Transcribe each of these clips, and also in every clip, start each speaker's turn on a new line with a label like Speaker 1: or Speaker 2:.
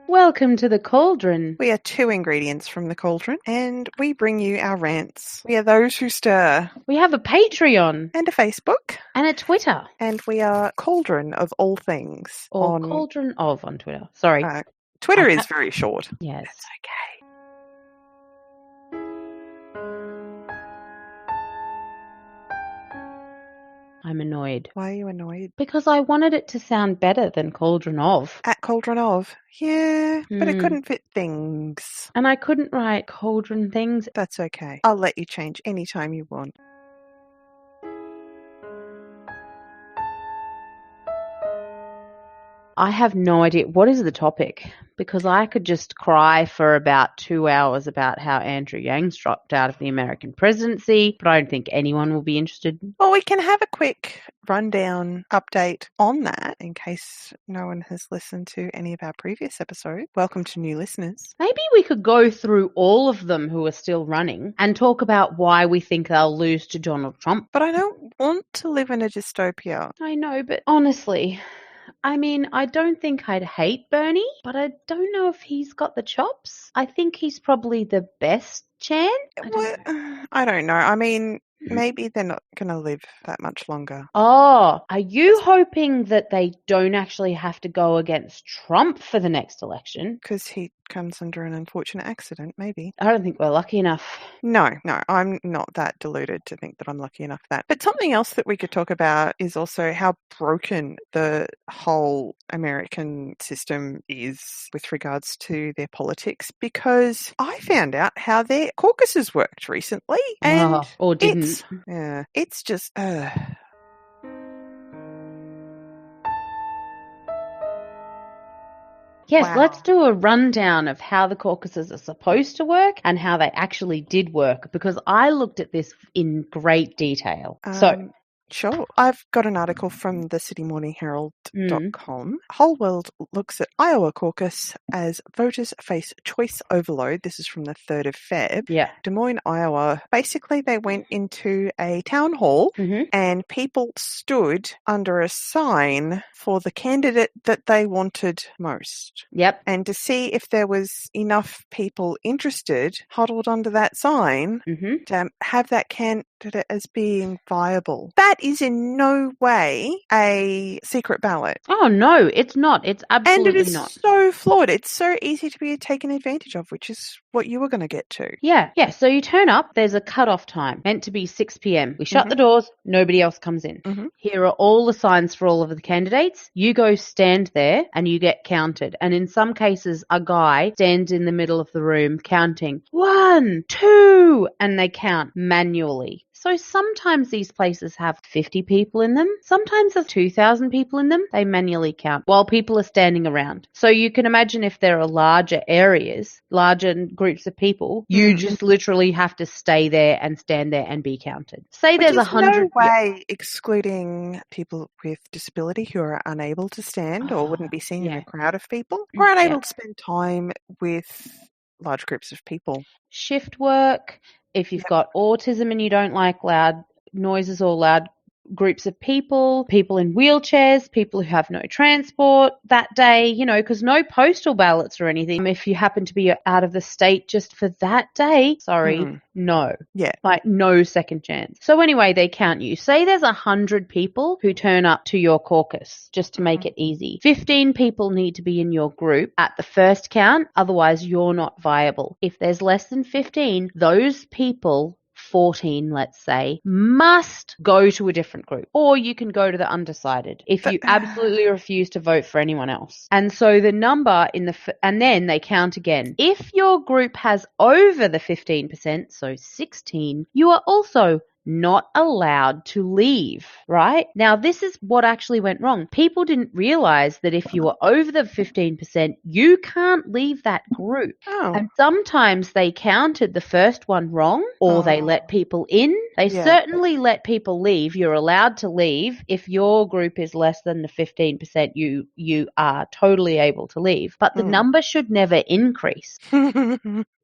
Speaker 1: Welcome to the Cauldron.
Speaker 2: We are 2 ingredients from the cauldron, and we bring you our rants. We are those who stir.
Speaker 1: We have a Patreon.
Speaker 2: And a Facebook.
Speaker 1: And a Twitter.
Speaker 2: And we are Cauldron of all things.
Speaker 1: Or Cauldron of on Twitter. Sorry.
Speaker 2: Twitter is very short.
Speaker 1: Yes.
Speaker 2: That's okay.
Speaker 1: I'm annoyed.
Speaker 2: Why are you annoyed?
Speaker 1: Because I wanted it to sound better than Cauldron of.
Speaker 2: At Cauldron of. Yeah, but it couldn't fit things.
Speaker 1: And I couldn't write Cauldron things.
Speaker 2: That's okay. I'll let you change anytime you want.
Speaker 1: I have no idea. What is the topic? Because I could just cry for about 2 hours about how Andrew Yang's dropped out of the American presidency, but I don't think anyone will be interested.
Speaker 2: Well, we can have a quick rundown update on that in case no one has listened to any of our previous episodes. Welcome to new listeners.
Speaker 1: Maybe we could go through all of them who are still running and talk about why we think they'll lose to Donald Trump.
Speaker 2: But I don't want to live in a dystopia.
Speaker 1: I know, but honestly, I mean, I don't think I'd hate Bernie, but I don't know if he's got the chops. I think he's probably the best chance.
Speaker 2: I don't know. I mean, maybe they're not going to live that much longer.
Speaker 1: Oh, are you hoping that they don't actually have to go against Trump for the next election?
Speaker 2: Because he comes under an unfortunate accident, maybe.
Speaker 1: I don't think we're lucky enough.
Speaker 2: No, I'm not that deluded to think that I'm lucky enough for that. But something else that we could talk about is also how broken the whole American system is with regards to their politics, because I found out how their caucuses worked recently. And
Speaker 1: or didn't.
Speaker 2: It's just...
Speaker 1: Yes,
Speaker 2: wow.
Speaker 1: Let's do a rundown of how the caucuses are supposed to work and how they actually did work, because I looked at this in great detail.
Speaker 2: Sure. I've got an article from the citymorningherald.com. Whole World looks at Iowa caucus as voters face choice overload. This is from the 3rd of Feb.
Speaker 1: Yeah.
Speaker 2: Des Moines, Iowa. Basically, they went into a town hall and people stood under a sign for the candidate that they wanted most.
Speaker 1: Yep.
Speaker 2: And to see if there was enough people interested, huddled under that sign to have that candidate as being viable. That is in no way a secret ballot.
Speaker 1: Oh, no, it's not. It's absolutely not.
Speaker 2: And it is so flawed. It's so easy to be taken advantage of, which is what you were going to get to.
Speaker 1: Yeah. So you turn up, there's a cutoff time, meant to be 6 p.m. We shut the doors, nobody else comes in. Here are all the signs for all of the candidates. You go stand there and you get counted. And in some cases, a guy stands in the middle of the room counting 1, 2, and they count manually. So sometimes these places have 50 people in them. Sometimes there's 2,000 people in them. They manually count while people are standing around. So you can imagine if there are larger areas, larger groups of people, you just literally have to stay there and stand there and be counted. Say there's 100.
Speaker 2: No way excluding people with disability who are unable to stand or wouldn't be seen in a crowd of people or unable to spend time with large groups of people.
Speaker 1: Shift work. If you've got autism and you don't like loud noises or loud groups of people in wheelchairs, people who have no transport that day, because no postal ballots or anything. If you happen to be out of the state just for that day, no.
Speaker 2: Yeah.
Speaker 1: Like no second chance. So anyway, they count you. Say there's 100 people who turn up to your caucus, just to make it easy. 15 people need to be in your group at the first count, otherwise you're not viable. If there's less than 15, those people 14, let's say, must go to a different group. Or you can go to the undecided if you absolutely refuse to vote for anyone else. And so the number and then they count again. If your group has over the 15%, so 16, you are also not allowed to leave, right? Now, this is what actually went wrong. People didn't realize that if you were over the 15%, you can't leave that group.
Speaker 2: Oh.
Speaker 1: And sometimes they counted the first one wrong, or they let people in. They certainly let people leave. You're allowed to leave. If your group is less than the 15%, you are totally able to leave. But the number should never increase.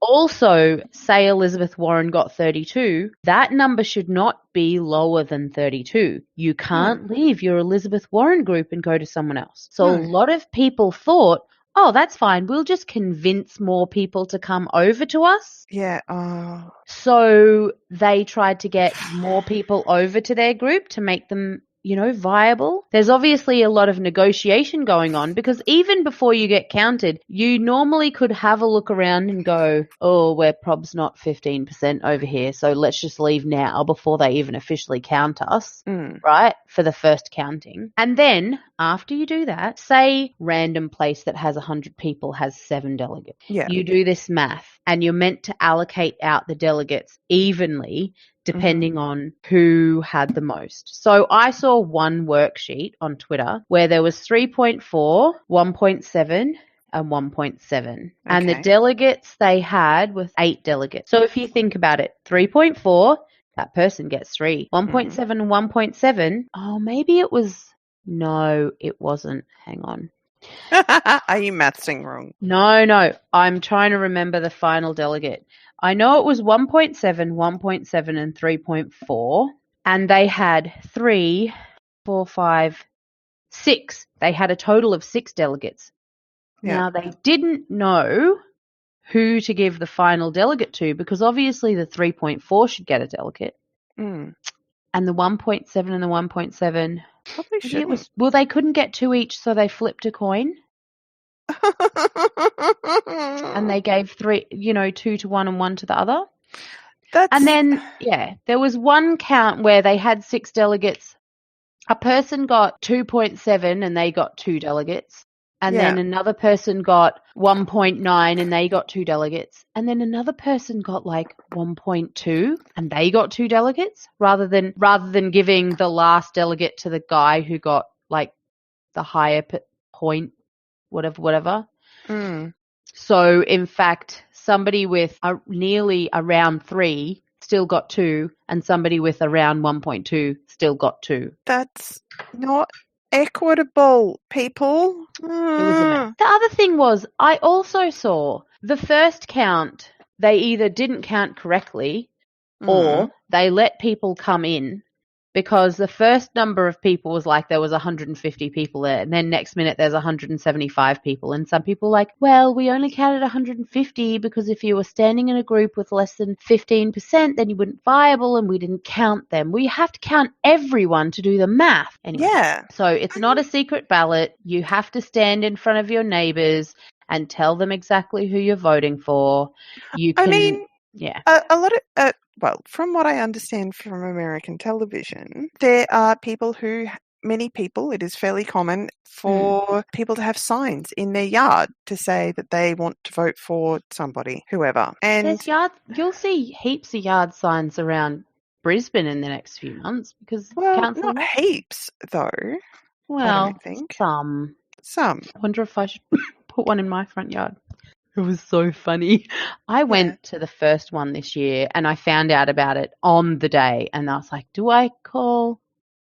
Speaker 1: Also, say Elizabeth Warren got 32, that number should not be lower than 32. You can't leave your Elizabeth Warren group and go to someone else. So a lot of people thought, oh, that's fine. We'll just convince more people to come over to us.
Speaker 2: Yeah. Oh.
Speaker 1: So they tried to get more people over to their group to make them, viable. There's obviously a lot of negotiation going on because even before you get counted, you normally could have a look around and go, oh, we're prob's not 15% over here, so let's just leave now before they even officially count us, right, for the first counting. And then after you do that, say random place that has 100 people has 7 delegates.
Speaker 2: Yeah.
Speaker 1: You do this math and you're meant to allocate out the delegates evenly depending on who had the most. So I saw one worksheet on Twitter where there was 3.4, 1.7 and 1.7. And the delegates they had was 8 delegates. So if you think about it, 3.4, that person gets 3. 1.7 and 1.7, oh, maybe it was, no, it wasn't. Hang on.
Speaker 2: Are you mathsing wrong?
Speaker 1: No. I'm trying to remember the final delegate. I know it was 1.7, 1.7, and 3.4. And they had 3, 4, 5, 6. They had a total of 6 delegates.
Speaker 2: Yeah.
Speaker 1: Now, they didn't know who to give the final delegate to because obviously the 3.4 should get a delegate. And the 1.7 and the 1.7...
Speaker 2: Probably shouldn't.
Speaker 1: They couldn't get 2 each, so they flipped a coin. And they gave 3, 2 to one and 1 to the other. And then, there was one count where they had 6 delegates. A person got 2.7 and they got 2 delegates. And then another person got 1.9 and they got 2 delegates. And then another person got like 1.2 and they got 2 delegates rather than giving the last delegate to the guy who got like the higher point, whatever. So in fact, somebody with nearly around 3 still got 2 and somebody with around 1.2 still got 2.
Speaker 2: That's not equitable, people.
Speaker 1: It was a mess. The other thing was I also saw the first count, they either didn't count correctly or they let people come in because the first number of people was like there was 150 people there and then next minute there's 175 people and some people like, well, we only counted 150 because if you were standing in a group with less than 15% then you wouldn't viable and we didn't count them. We have to count everyone to do the math. Anyway, so it's not a secret ballot. You have to stand in front of your neighbours and tell them exactly who you're voting for. A
Speaker 2: lot of well, from what I understand from American television, there are many people, it is fairly common for people to have signs in their yard to say that they want to vote for somebody, whoever. And
Speaker 1: you'll see heaps of yard signs around Brisbane in the next few months because council.
Speaker 2: Not heaps, though.
Speaker 1: Well,
Speaker 2: I don't think.
Speaker 1: Some.
Speaker 2: I
Speaker 1: wonder if I should put one in my front yard. It was so funny. I went to the first one this year and I found out about it on the day and I was like, do I call?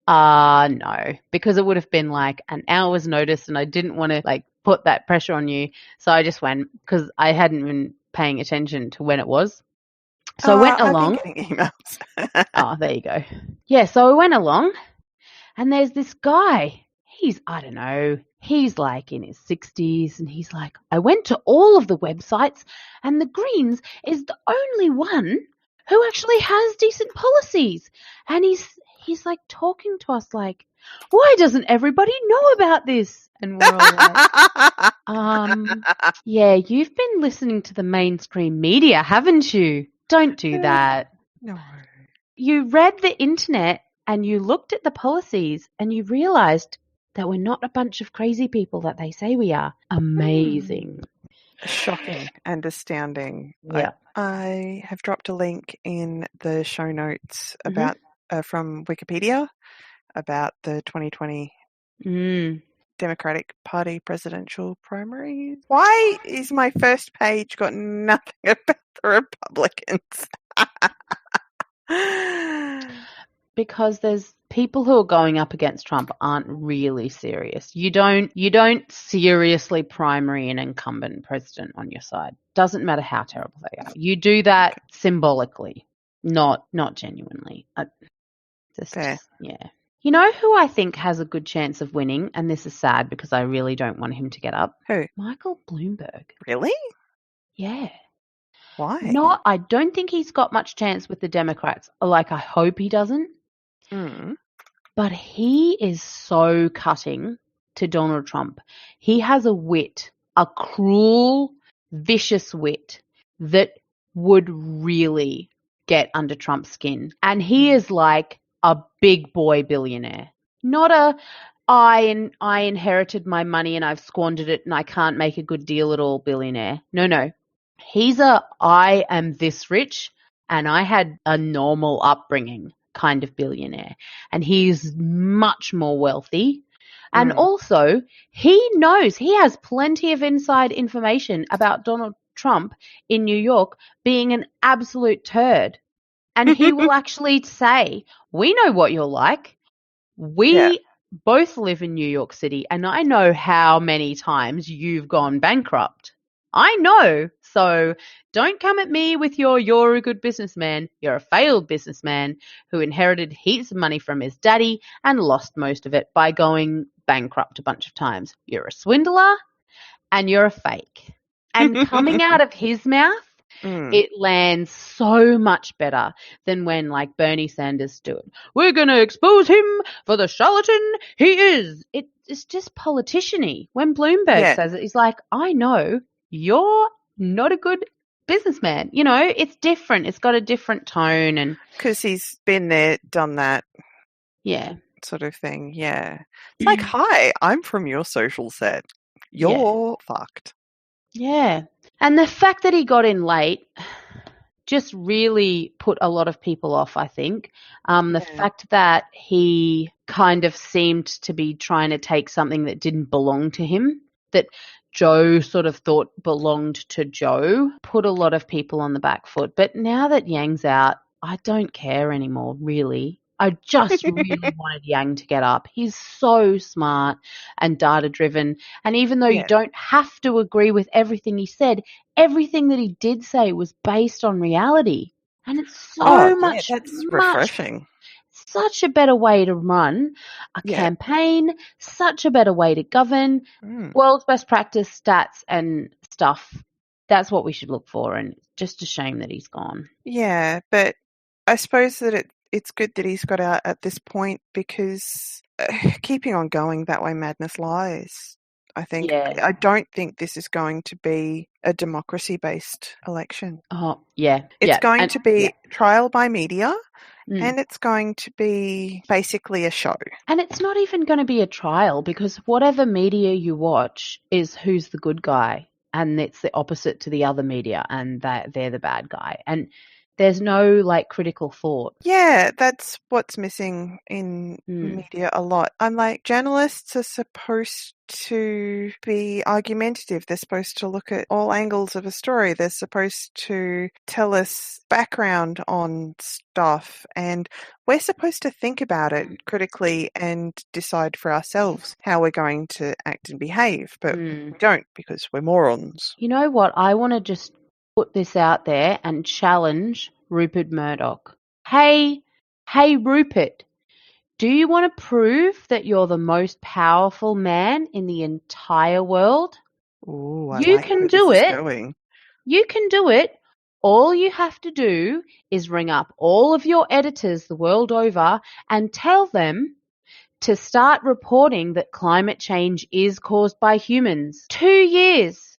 Speaker 1: No, because it would have been like an hour's notice and I didn't want to like put that pressure on you. So I just went because I hadn't been paying attention to when it was. So I went along.
Speaker 2: I've been getting emails.
Speaker 1: Oh, there you go. Yeah, so I went along and there's this guy. He's like in his 60s and he's like, I went to all of the websites and the Greens is the only one who actually has decent policies. And he's like talking to us like, why doesn't everybody know about this? And we're all like, yeah, you've been listening to the mainstream media, haven't you? Don't do that.
Speaker 2: No.
Speaker 1: You read the internet and you looked at the policies and you realized that we're not a bunch of crazy people that they say we are. Amazing.
Speaker 2: Shocking and astounding.
Speaker 1: Yeah.
Speaker 2: I have dropped a link in the show notes about from Wikipedia about the 2020 Democratic Party presidential primaries. Why is my first page got nothing about the Republicans?
Speaker 1: Because there's people who are going up against Trump aren't really serious. You don't seriously primary an incumbent president on your side. Doesn't matter how terrible they are. You do that symbolically, not genuinely.
Speaker 2: Fair.
Speaker 1: Yeah. You know who I think has a good chance of winning, and this is sad because I really don't want him to get up?
Speaker 2: Who?
Speaker 1: Michael Bloomberg.
Speaker 2: Really?
Speaker 1: Yeah.
Speaker 2: Why?
Speaker 1: I don't think he's got much chance with the Democrats. Like, I hope he doesn't.
Speaker 2: Mm.
Speaker 1: But he is so cutting to Donald Trump. He has a wit, a cruel, vicious wit that would really get under Trump's skin. And he is like a big boy billionaire, not a I inherited my money and I've squandered it and I can't make a good deal at all billionaire. No. He's a I am this rich and I had a normal upbringing kind of billionaire. And he's much more wealthy. And also, he knows he has plenty of inside information about Donald Trump in New York being an absolute turd. And he will actually say, we know what you're like. We both live in New York City, and I know how many times you've gone bankrupt. I know. So don't come at me with you're a good businessman. You're a failed businessman who inherited heaps of money from his daddy and lost most of it by going bankrupt a bunch of times. You're a swindler and you're a fake. And coming out of his mouth, it lands so much better than when like Bernie Sanders do it. We're going to expose him for the charlatan he is. It's just politician-y. When Bloomberg says it, he's like, I know you're not a good businessman. You know, it's different. It's got a different tone. And
Speaker 2: because he's been there, done that.
Speaker 1: Yeah.
Speaker 2: Sort of thing. Yeah. It's like, hi, I'm from your social set. You're fucked.
Speaker 1: Yeah. And the fact that he got in late just really put a lot of people off, I think. The fact that he kind of seemed to be trying to take something that didn't belong to him, that Joe sort of thought belonged to Joe, put a lot of people on the back foot. But now that Yang's out, I don't care anymore, really. I just really wanted Yang to get up. He's so smart and data-driven. And even though you don't have to agree with everything he said, everything that he did say was based on reality. And it's so
Speaker 2: that's refreshing.
Speaker 1: Such a better way to run a campaign, such a better way to govern. World's best practice stats and stuff. That's what we should look for. And it's just a shame that he's gone.
Speaker 2: Yeah, but I suppose that it's good that he's got out at this point because keeping on going that way madness lies. I think I don't think this is going to be a democracy-based election.
Speaker 1: Oh, yeah.
Speaker 2: It's going to be trial by media and it's going to be basically a show.
Speaker 1: And it's not even going to be a trial because whatever media you watch is who's the good guy and it's the opposite to the other media and they're the bad guy. And there's no like critical thought.
Speaker 2: Yeah, that's what's missing in media a lot. I'm like, journalists are supposed to be argumentative. They're supposed to look at all angles of a story. They're supposed to tell us background on stuff. And we're supposed to think about it critically and decide for ourselves how we're going to act and behave. But we don't because we're morons.
Speaker 1: You know what? I want to just put this out there and challenge Rupert Murdoch. Hey, Rupert, do you want to prove that you're the most powerful man in the entire world?
Speaker 2: Ooh,
Speaker 1: you can do it. You can do it. All you have to do is ring up all of your editors the world over and tell them to start reporting that climate change is caused by humans. 2 years.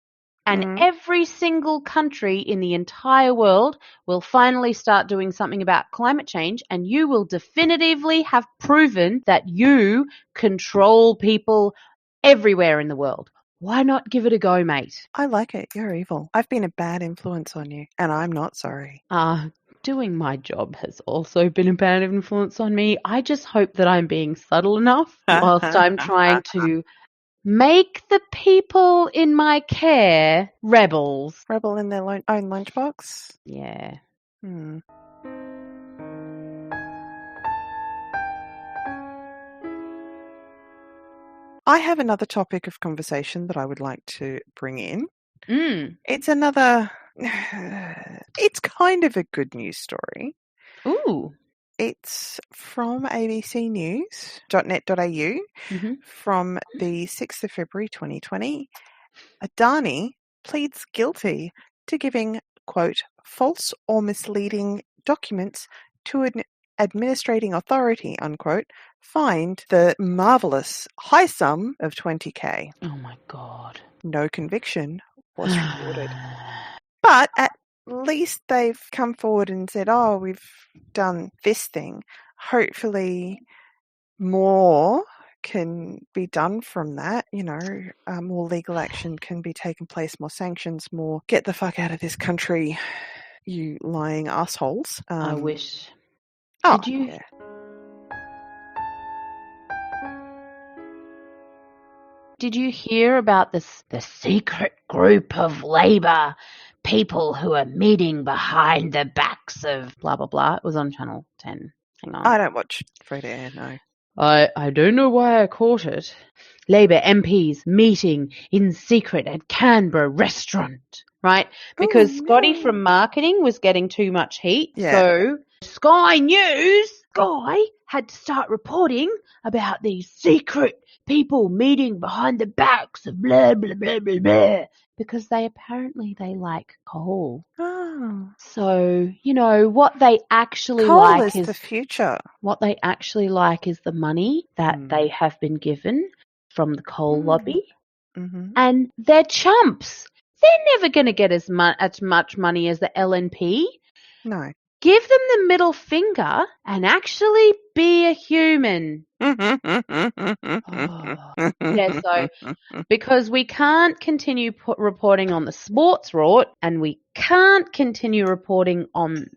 Speaker 1: And every single country in the entire world will finally start doing something about climate change, and you will definitively have proven that you control people everywhere in the world. Why not give it a go, mate?
Speaker 2: I like it. You're evil. I've been a bad influence on you, and I'm not sorry.
Speaker 1: Doing my job has also been a bad influence on me. I just hope that I'm being subtle enough whilst I'm trying to make the people in my care rebels.
Speaker 2: Rebel in their own lunchbox?
Speaker 1: Yeah.
Speaker 2: I have another topic of conversation that I would like to bring in. It's it's kind of a good news story.
Speaker 1: Ooh.
Speaker 2: It's from abcnews.net.au
Speaker 1: Mm-hmm.
Speaker 2: from the 6th of February 2020. Adani pleads guilty to giving, quote, false or misleading documents to an administrating authority, unquote, fined the marvellous high sum of 20K.
Speaker 1: Oh my God.
Speaker 2: No conviction was reported. But at least they've come forward and said, oh, we've done this thing. Hopefully more can be done from that, more legal action can be taken place, more sanctions, more get the fuck out of this country, you lying assholes.
Speaker 1: I wish.
Speaker 2: Oh,
Speaker 1: Did you?
Speaker 2: yeah.
Speaker 1: Did you hear about the secret group of Labour people who are meeting behind the backs of blah, blah, blah? It was on Channel 10. Hang on.
Speaker 2: I don't watch free to air, no.
Speaker 1: I don't know why I caught it. Labour MPs meeting in secret at Canberra restaurant, right? Because Scotty from marketing was getting too much heat.
Speaker 2: Yeah.
Speaker 1: So Sky News, Sky had to start reporting about these secret people meeting behind the backs of blah, blah, blah, blah, blah. Because they like coal.
Speaker 2: Oh.
Speaker 1: So, what they actually
Speaker 2: Coal
Speaker 1: like
Speaker 2: is the future.
Speaker 1: What they actually like is the money that they have been given from the coal lobby.
Speaker 2: Mm-hmm.
Speaker 1: And they're chumps. They're never going to get as much money as the LNP.
Speaker 2: No.
Speaker 1: Give them the middle finger and actually be a human. Yeah, so because we can't continue reporting on the sports rort, and we can't continue reporting on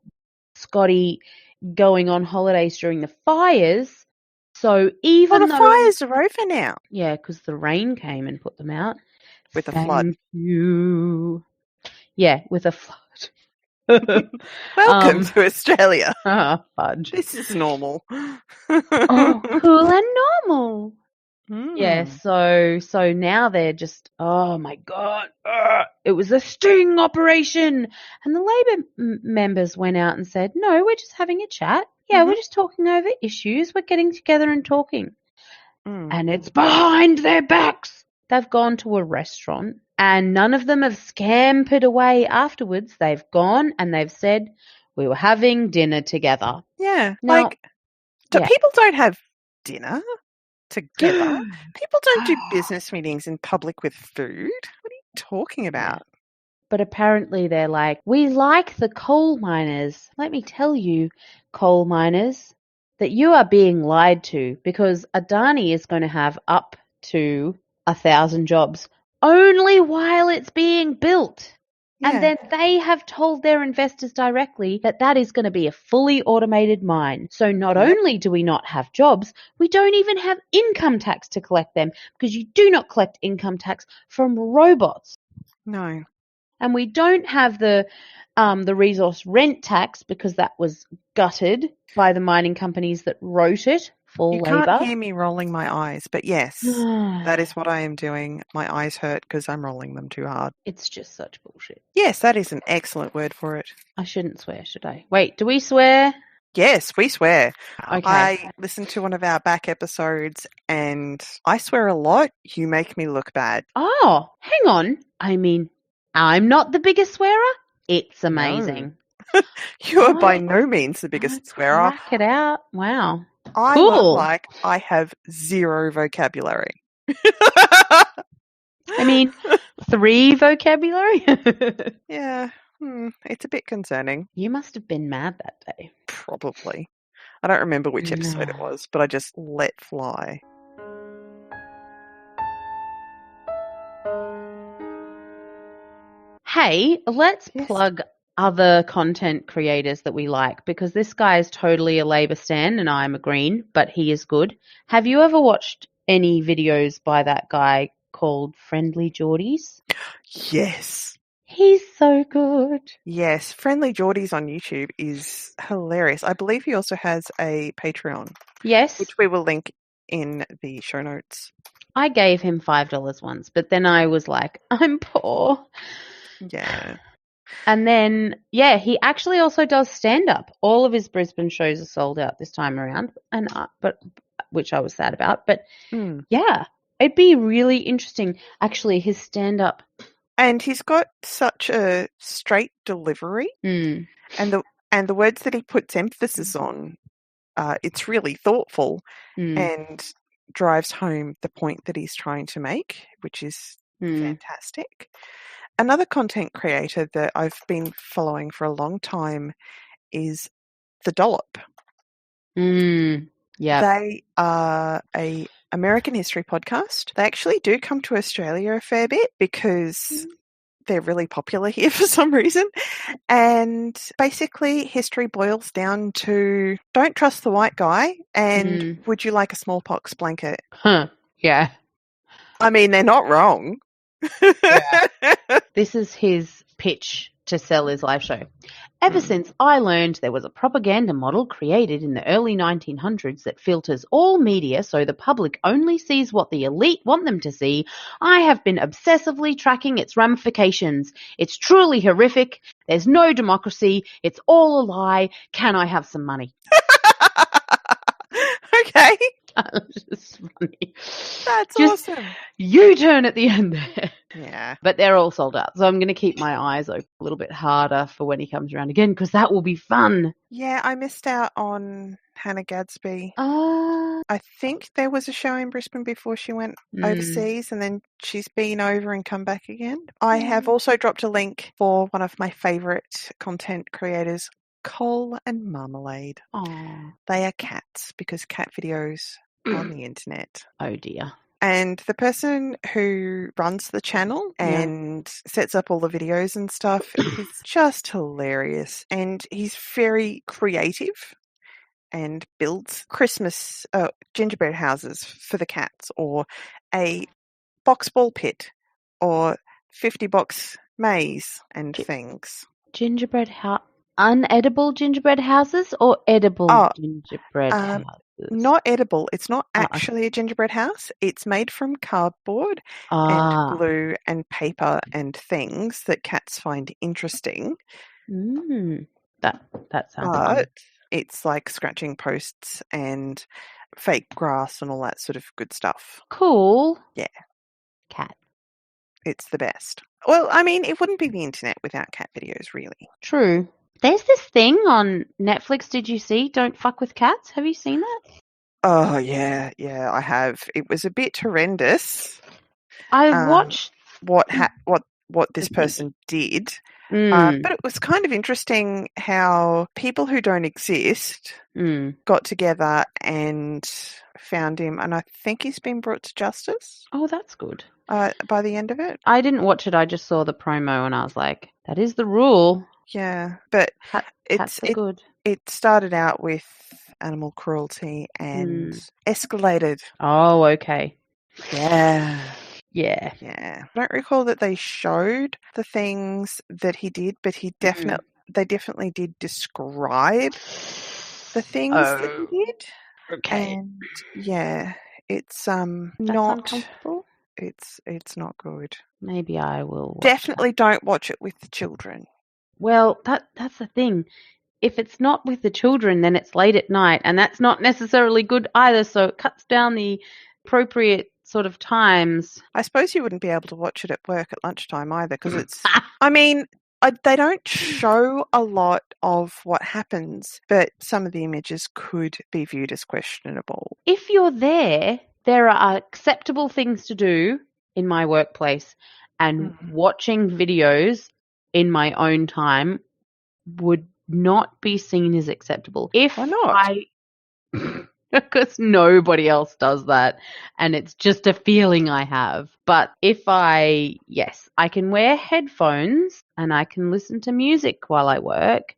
Speaker 1: Scotty going on holidays during the fires. So even
Speaker 2: the fires are over now.
Speaker 1: Yeah, because the rain came and put them out.
Speaker 2: With a flood.
Speaker 1: Thank you. Yeah, with a flood.
Speaker 2: Welcome to Australia.
Speaker 1: Fudge.
Speaker 2: This is normal.
Speaker 1: Oh, cool and normal. Yeah, so now they're just, oh my God, it was a sting operation. And the Labor members went out and said, no, we're just having a chat. Yeah, we're just talking over issues. We're getting together and talking. And it's behind their backs. They've gone to a restaurant and none of them have scampered away afterwards. They've gone and they've said, we were having dinner together.
Speaker 2: Yeah.
Speaker 1: Now,
Speaker 2: people don't have dinner together. People don't do business meetings in public with food. What are you talking about?
Speaker 1: Yeah. But apparently they're like, we like the coal miners. Let me tell you, coal miners, that you are being lied to because Adani is going to have up to 1,000 jobs only while it's being built.
Speaker 2: Yeah.
Speaker 1: And then they have told their investors directly that is going to be a fully automated mine. So not only do we not have jobs, we don't even have income tax to collect them because you do not collect income tax from robots.
Speaker 2: No.
Speaker 1: And we don't have the resource rent tax because that was gutted by the mining companies that wrote it for Labor.
Speaker 2: You can't hear me rolling my eyes, but yes, that is what I am doing. My eyes hurt because I'm rolling them too hard.
Speaker 1: It's just such bullshit.
Speaker 2: Yes, that is an excellent word for it.
Speaker 1: I shouldn't swear, should I? Wait, do we swear?
Speaker 2: Yes, we swear.
Speaker 1: Okay.
Speaker 2: I listened to one of our back episodes and I swear a lot. You make me look bad.
Speaker 1: Oh, hang on. I mean, I'm not the biggest swearer. It's amazing.
Speaker 2: No. You are by no means the biggest swearer.
Speaker 1: Crack it out. Wow.
Speaker 2: I
Speaker 1: cool.
Speaker 2: look like I have zero vocabulary.
Speaker 1: I mean, 3 vocabulary?
Speaker 2: Yeah. It's a bit concerning.
Speaker 1: You must have been mad that day.
Speaker 2: Probably. I don't remember which episode it was, but I just let fly.
Speaker 1: Hey, let's plug other content creators that we like because this guy is totally a Labor stan and I'm a Green, but he is good. Have you ever watched any videos by that guy called friendlyjordies?
Speaker 2: Yes.
Speaker 1: He's so good.
Speaker 2: Yes, friendlyjordies on YouTube is hilarious. I believe he also has a Patreon.
Speaker 1: Yes.
Speaker 2: Which we will link in the show notes.
Speaker 1: I gave him $5 once, but then I was like, I'm poor.
Speaker 2: Yeah.
Speaker 1: And then, yeah, he actually also does stand-up. All of his Brisbane shows are sold out this time around, but which I was sad about. But, yeah, it'd be really interesting. Actually, his stand-up.
Speaker 2: And he's got such a straight delivery. And the words that he puts emphasis on, it's really thoughtful and drives home the point that he's trying to make, which is fantastic. Another content creator that I've been following for a long time is the-dollop.
Speaker 1: Yeah.
Speaker 2: They are a American history podcast. They actually do come to Australia a fair bit because they're really popular here for some reason. And basically history boils down to don't trust the white guy and would you like a smallpox blanket?
Speaker 1: Yeah.
Speaker 2: I mean, they're not wrong.
Speaker 1: Yeah. This is his pitch to sell his live show. Ever since I learned there was a propaganda model created in the early 1900s that filters all media so the public only sees what the elite want them to see, I have been obsessively tracking its ramifications. It's truly horrific. There's no democracy. It's all a lie. Can I have some money?
Speaker 2: Okay.
Speaker 1: That's just funny.
Speaker 2: That's awesome.
Speaker 1: U-turn at the end there.
Speaker 2: Yeah.
Speaker 1: But they're all sold out. So I'm going to keep my eyes open a little bit harder for when he comes around again because that will be fun.
Speaker 2: Yeah, I missed out on Hannah Gadsby. I think there was a show in Brisbane before she went overseas and then she's been over and come back again. I have also dropped a link for one of my favourite content creators, Coal and Marmalade. They are cats because cat videos on the internet.
Speaker 1: Oh dear.
Speaker 2: And the person who runs the channel and sets up all the videos and stuff is just hilarious. And he's very creative and builds Christmas gingerbread houses for the cats or a box ball pit or 50-box maze and things.
Speaker 1: Gingerbread house. Unedible gingerbread houses or edible gingerbread houses?
Speaker 2: Not edible. It's not actually a gingerbread house. It's made from cardboard and glue and paper and things that cats find interesting.
Speaker 1: That sounds
Speaker 2: But it's like scratching posts and fake grass and all that sort of good stuff.
Speaker 1: Cool.
Speaker 2: Yeah.
Speaker 1: Cat.
Speaker 2: It's the best. Well, I mean, it wouldn't be the internet without cat videos, really.
Speaker 1: True. There's this thing on Netflix, did you see? Don't Fuck with Cats. Have you seen that?
Speaker 2: Oh, yeah, I have. It was a bit horrendous.
Speaker 1: I watched
Speaker 2: what this person did. But it was kind of interesting how people who don't exist got together and found him, and I think he's been brought to justice.
Speaker 1: Oh, that's good.
Speaker 2: By the end of it.
Speaker 1: I didn't watch it. I just saw the promo and I was like, that is the rule.
Speaker 2: Yeah, but
Speaker 1: cats are good.
Speaker 2: It started out with animal cruelty and escalated.
Speaker 1: Oh, okay.
Speaker 2: Yeah.
Speaker 1: Yeah.
Speaker 2: I don't recall that they showed the things that he did, but they definitely did describe the things that he did.
Speaker 1: Okay.
Speaker 2: And yeah, it's
Speaker 1: That's
Speaker 2: not
Speaker 1: uncomfortable.
Speaker 2: It's not good.
Speaker 1: Maybe I will
Speaker 2: Definitely don't watch it with the children.
Speaker 1: Well, that's the thing. If it's not with the children, then it's late at night, and that's not necessarily good either, so it cuts down the appropriate sort of times.
Speaker 2: I suppose you wouldn't be able to watch it at work at lunchtime either, because it's... I mean, they don't show a lot of what happens, but some of the images could be viewed as questionable.
Speaker 1: If you're there are acceptable things to do in my workplace, and watching videos in my own time would not be seen as acceptable.
Speaker 2: Why not?
Speaker 1: Because nobody else does that, and it's just a feeling I have. But I can wear headphones and I can listen to music while I work.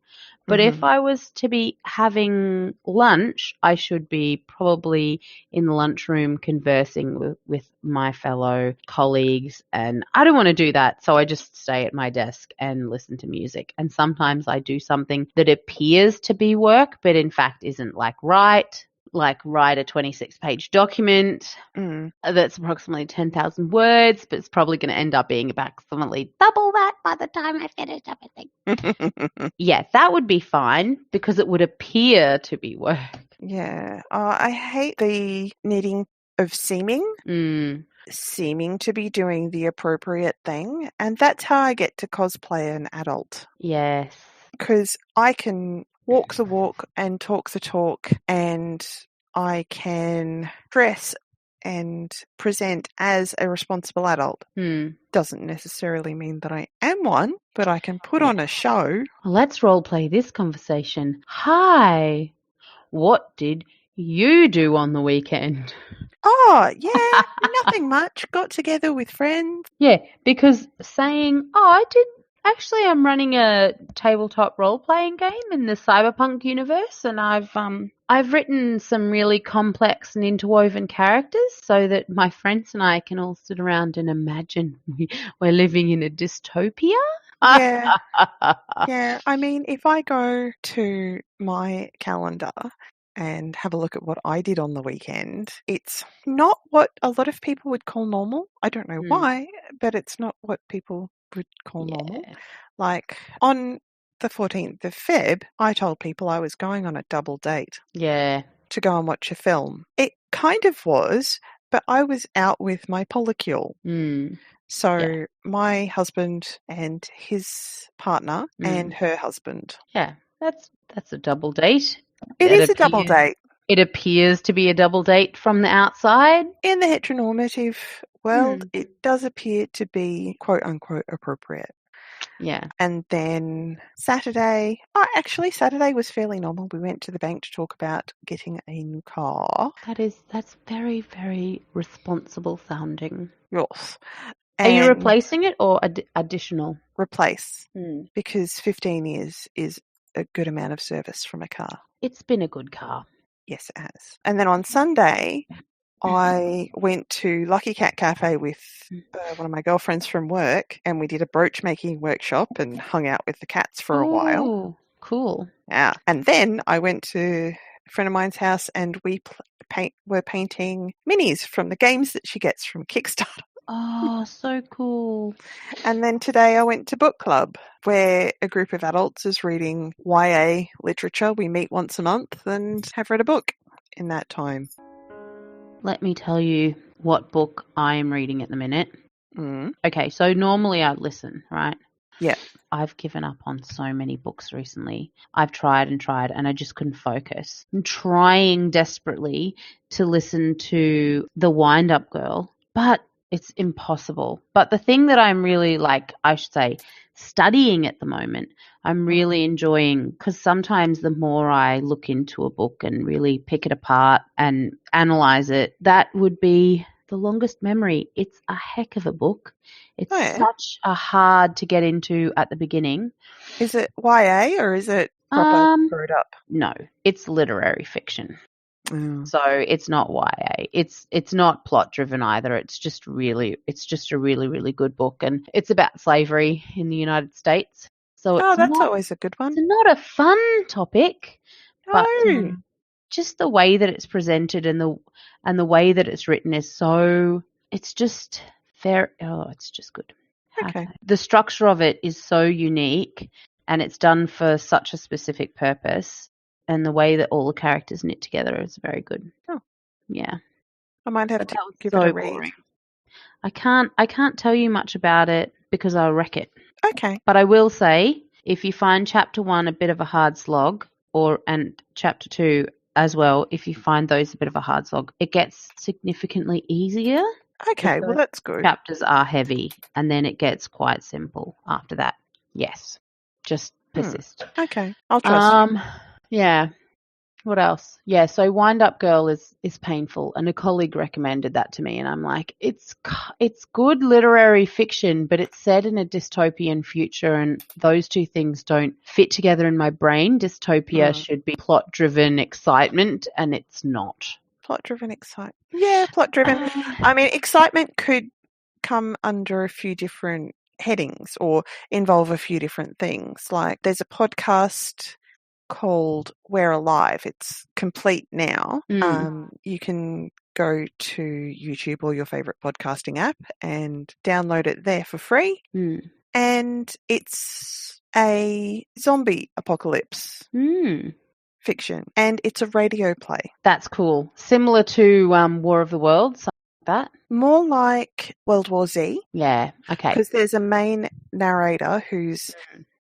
Speaker 1: But if I was to be having lunch, I should be probably in the lunchroom conversing with my fellow colleagues. And I don't want to do that. So I just stay at my desk and listen to music. And sometimes I do something that appears to be work, but in fact isn't, like write, like write a 26-page document that's approximately 10,000 words, but it's probably going to end up being approximately double that by the time I finish everything. Yeah, that would be fine because it would appear to be work.
Speaker 2: Yeah. I hate the needing of seeming to be doing the appropriate thing. And that's how I get to cosplay an adult.
Speaker 1: Yes.
Speaker 2: Because I can walk the walk and talk the talk, and I can dress and present as a responsible adult. Doesn't necessarily mean that I am one, but I can put on a show.
Speaker 1: Well, let's role play this conversation. Hi, what did you do on the weekend?
Speaker 2: Oh, yeah, nothing much. Got together with friends.
Speaker 1: Yeah, because saying, I'm running a tabletop role-playing game in the cyberpunk universe, and I've written some really complex and interwoven characters so that my friends and I can all sit around and imagine we're living in a dystopia.
Speaker 2: Yeah. Yeah, I mean, if I go to my calendar and have a look at what I did on the weekend, it's not what a lot of people would call normal. I don't know why, but it's not what people would call normal. Like on the 14th of Feb, I told people I was going on a double date.
Speaker 1: Yeah.
Speaker 2: To go and watch a film. It kind of was, but I was out with my polycule. So my husband and his partner and her husband.
Speaker 1: Yeah, that's a double date.
Speaker 2: It is a double date.
Speaker 1: It appears to be a double date from the outside.
Speaker 2: In the heteronormative world, it does appear to be quote unquote appropriate.
Speaker 1: Yeah.
Speaker 2: And then Saturday was fairly normal. We went to the bank to talk about getting a new car.
Speaker 1: That's very, very responsible sounding.
Speaker 2: Yes.
Speaker 1: Are you replacing it or additional?
Speaker 2: Replace. Because 15 years is a good amount of service from a car.
Speaker 1: It's been a good car.
Speaker 2: Yes, it has. And then on Sunday, I went to Lucky Cat Cafe with one of my girlfriends from work, and we did a brooch making workshop and hung out with the cats for a while.
Speaker 1: Oh, cool.
Speaker 2: Yeah. And then I went to a friend of mine's house, and we were painting minis from the games that she gets from Kickstarter.
Speaker 1: Oh, so cool.
Speaker 2: And then today I went to book club, where a group of adults is reading YA literature. We meet once a month and have read a book in that time.
Speaker 1: Let me tell you what book I am reading at the minute. Okay, so normally I'd listen, right?
Speaker 2: Yeah.
Speaker 1: I've given up on so many books recently. I've tried and I just couldn't focus. I'm trying desperately to listen to The Wind-Up Girl, but it's impossible. But the thing that I'm really studying at the moment, I'm really enjoying, because sometimes the more I look into a book and really pick it apart and analyze it, that would be The Longest Memory. It's a heck of a book. It's such a hard to get into at the beginning.
Speaker 2: Is it YA or is it proper screwed up?
Speaker 1: No, it's literary fiction. So it's not YA. It's not plot driven either. It's just a really, really good book, and it's about slavery in the United States. So
Speaker 2: that's always a good one.
Speaker 1: It's not a fun topic, but just the way that it's presented and the way that it's written is it's just fair. Oh, it's just good.
Speaker 2: Okay.
Speaker 1: The structure of it is so unique, and it's done for such a specific purpose. And the way that all the characters knit together is very good.
Speaker 2: Oh.
Speaker 1: Yeah.
Speaker 2: I might have to give it a read.
Speaker 1: Boring. I can't tell you much about it because I'll wreck it.
Speaker 2: Okay.
Speaker 1: But I will say, if you find chapter 1 a bit of a hard slog, and chapter 2 as well, if you find those a bit of a hard slog, it gets significantly easier.
Speaker 2: Okay, well that's good.
Speaker 1: Chapters are heavy, and then it gets quite simple after that. Yes. Just persist.
Speaker 2: Okay. I'll trust you.
Speaker 1: Yeah. What else? Yeah, so Wind Up Girl is painful, and a colleague recommended that to me, and I'm like, it's good literary fiction, but it's set in a dystopian future, and those two things don't fit together in my brain. Dystopia should be plot-driven excitement, and it's not.
Speaker 2: Plot-driven excitement. Yeah, plot-driven. I mean, excitement could come under a few different headings or involve a few different things. Like there's a podcast called We're Alive. It's complete now.
Speaker 1: Mm.
Speaker 2: You can go to YouTube or your favorite podcasting app and download it there for free.
Speaker 1: Mm.
Speaker 2: And it's a zombie apocalypse
Speaker 1: Mm.
Speaker 2: fiction, and it's a radio play.
Speaker 1: That's cool. Similar to War of the Worlds, something like that.
Speaker 2: More like World War Z,
Speaker 1: Yeah. Okay.
Speaker 2: because there's a main narrator who's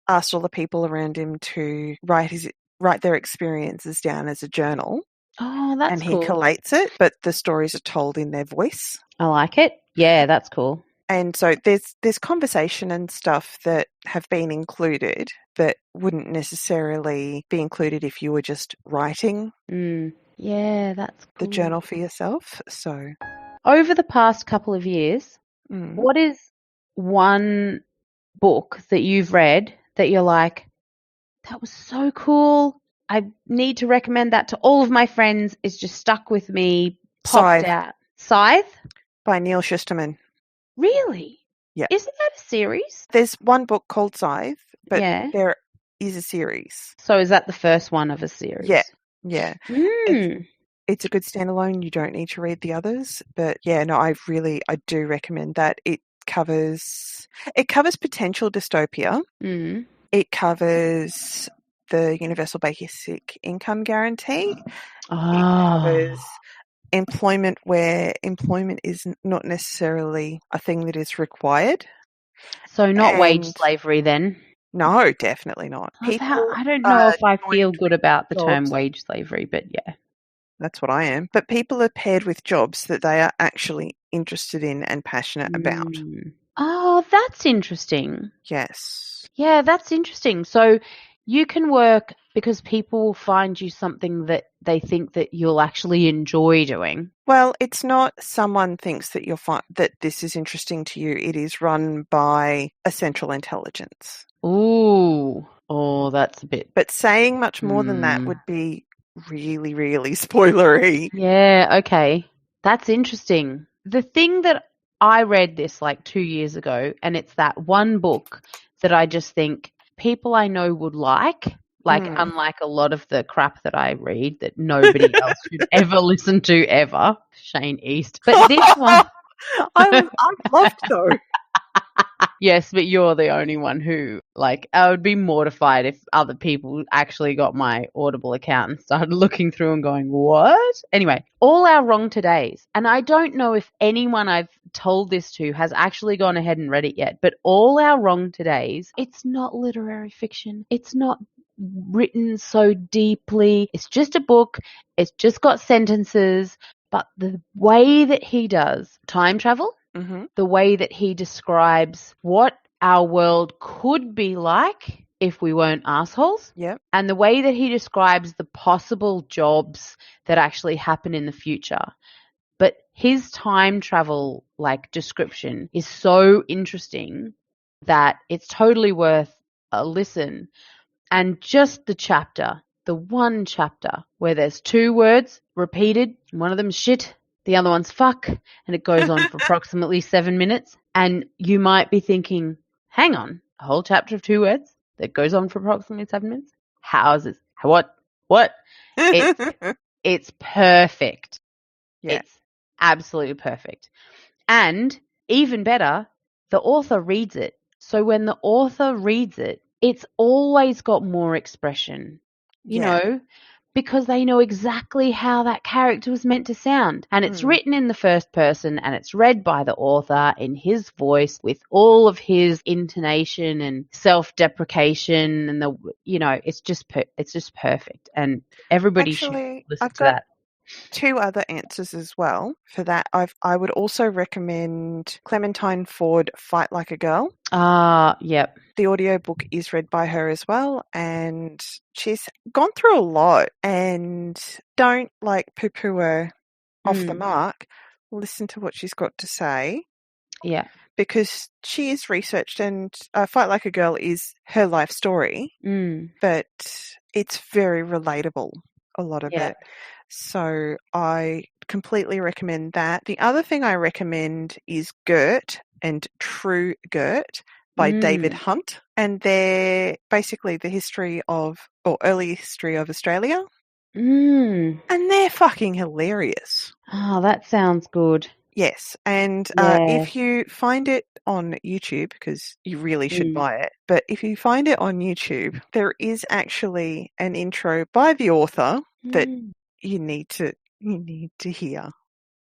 Speaker 2: asked all the people around him to write their experiences down as a journal,
Speaker 1: Oh, that's
Speaker 2: and he
Speaker 1: cool.
Speaker 2: collates it, but the stories are told in their voice.
Speaker 1: I like it. Yeah, that's cool.
Speaker 2: And so there's conversation and stuff that have been included that wouldn't necessarily be included if you were just writing
Speaker 1: Yeah, that's cool.
Speaker 2: the journal for yourself. So
Speaker 1: over the past couple of years,
Speaker 2: mm.
Speaker 1: what is one book that you've read that you're like, that was so cool, I need to recommend that to all of my friends, it's just stuck with me, popped
Speaker 2: Scythe.
Speaker 1: out? Scythe?
Speaker 2: By Neil Schusterman.
Speaker 1: Really?
Speaker 2: Yeah.
Speaker 1: Isn't that a series?
Speaker 2: There's one book called Scythe, but
Speaker 1: Yeah.
Speaker 2: there is a series.
Speaker 1: So is that the first one of a series?
Speaker 2: Yeah. Yeah.
Speaker 1: Mm.
Speaker 2: It's a good standalone. You don't need to read the others. But yeah, no, I do recommend that. It covers potential dystopia.
Speaker 1: Mm.
Speaker 2: It covers the universal basic income guarantee.
Speaker 1: Oh.
Speaker 2: It covers employment where employment is not necessarily a thing that is required.
Speaker 1: So not wage slavery then?
Speaker 2: No, definitely not.
Speaker 1: I don't know if I feel good about the term wage slavery, but yeah.
Speaker 2: That's what I am. But people are paired with jobs that they are actually interested in and passionate about.
Speaker 1: Oh, that's interesting.
Speaker 2: Yes.
Speaker 1: Yeah, that's interesting. So you can work because people will find you something that they think that you'll actually enjoy doing.
Speaker 2: Well, it's not someone thinks that that this is interesting to you. It is run by a central intelligence.
Speaker 1: Ooh. Oh, that's a bit...
Speaker 2: But saying much more than that would be really, really spoilery.
Speaker 1: Yeah, okay. That's interesting. The thing that I read this like 2 years ago, and it's that one book that I just think people I know would like, unlike a lot of the crap that I read that nobody else should ever listen to ever, Shane East. But this one...
Speaker 2: I loved though.
Speaker 1: Yes, but you're the only one who, I would be mortified if other people actually got my Audible account and started looking through and going, what? Anyway, All Our Wrong Todays. And I don't know if anyone I've told this to has actually gone ahead and read it yet, but All Our Wrong Todays, it's not literary fiction. It's not written so deeply. It's just a book. It's just got sentences. But the way that he does time travel, the way that he describes what our world could be like if we weren't assholes, and the way that he describes the possible jobs that actually happen in the future. But his time travel description is so interesting that it's totally worth a listen. And just the one chapter where there's two words repeated, one of them's shit, the other one's fuck, and it goes on for approximately 7 minutes. And you might be thinking, hang on, a whole chapter of 2 words that goes on for approximately 7 minutes? How is this? What? It's perfect. Yeah. It's absolutely perfect. And even better, the author reads it. So when the author reads it, it's always got more expression, you know, because they know exactly how that character was meant to sound. And it's written in the first person and it's read by the author in his voice with all of his intonation and self-deprecation and it's just perfect. And everybody should listen to that.
Speaker 2: 2 other answers as well for that. I would also recommend Clementine Ford, Fight Like a Girl.
Speaker 1: Yep.
Speaker 2: The audiobook is read by her as well, and she's gone through a lot. And don't poo-poo her off the mark. Listen to what she's got to say.
Speaker 1: Yeah.
Speaker 2: Because she is researched, and Fight Like a Girl is her life story, but it's very relatable, a lot of it. So I completely recommend that. The other thing I recommend is Gert and True Gert by David Hunt, and they're basically the history of, or early history of Australia. And they're fucking hilarious.
Speaker 1: Oh, that sounds good.
Speaker 2: Yes, and
Speaker 1: Yeah.
Speaker 2: if you find it on YouTube, because you really should buy it, but if you find it on YouTube, there is actually an intro by the author that you need to hear.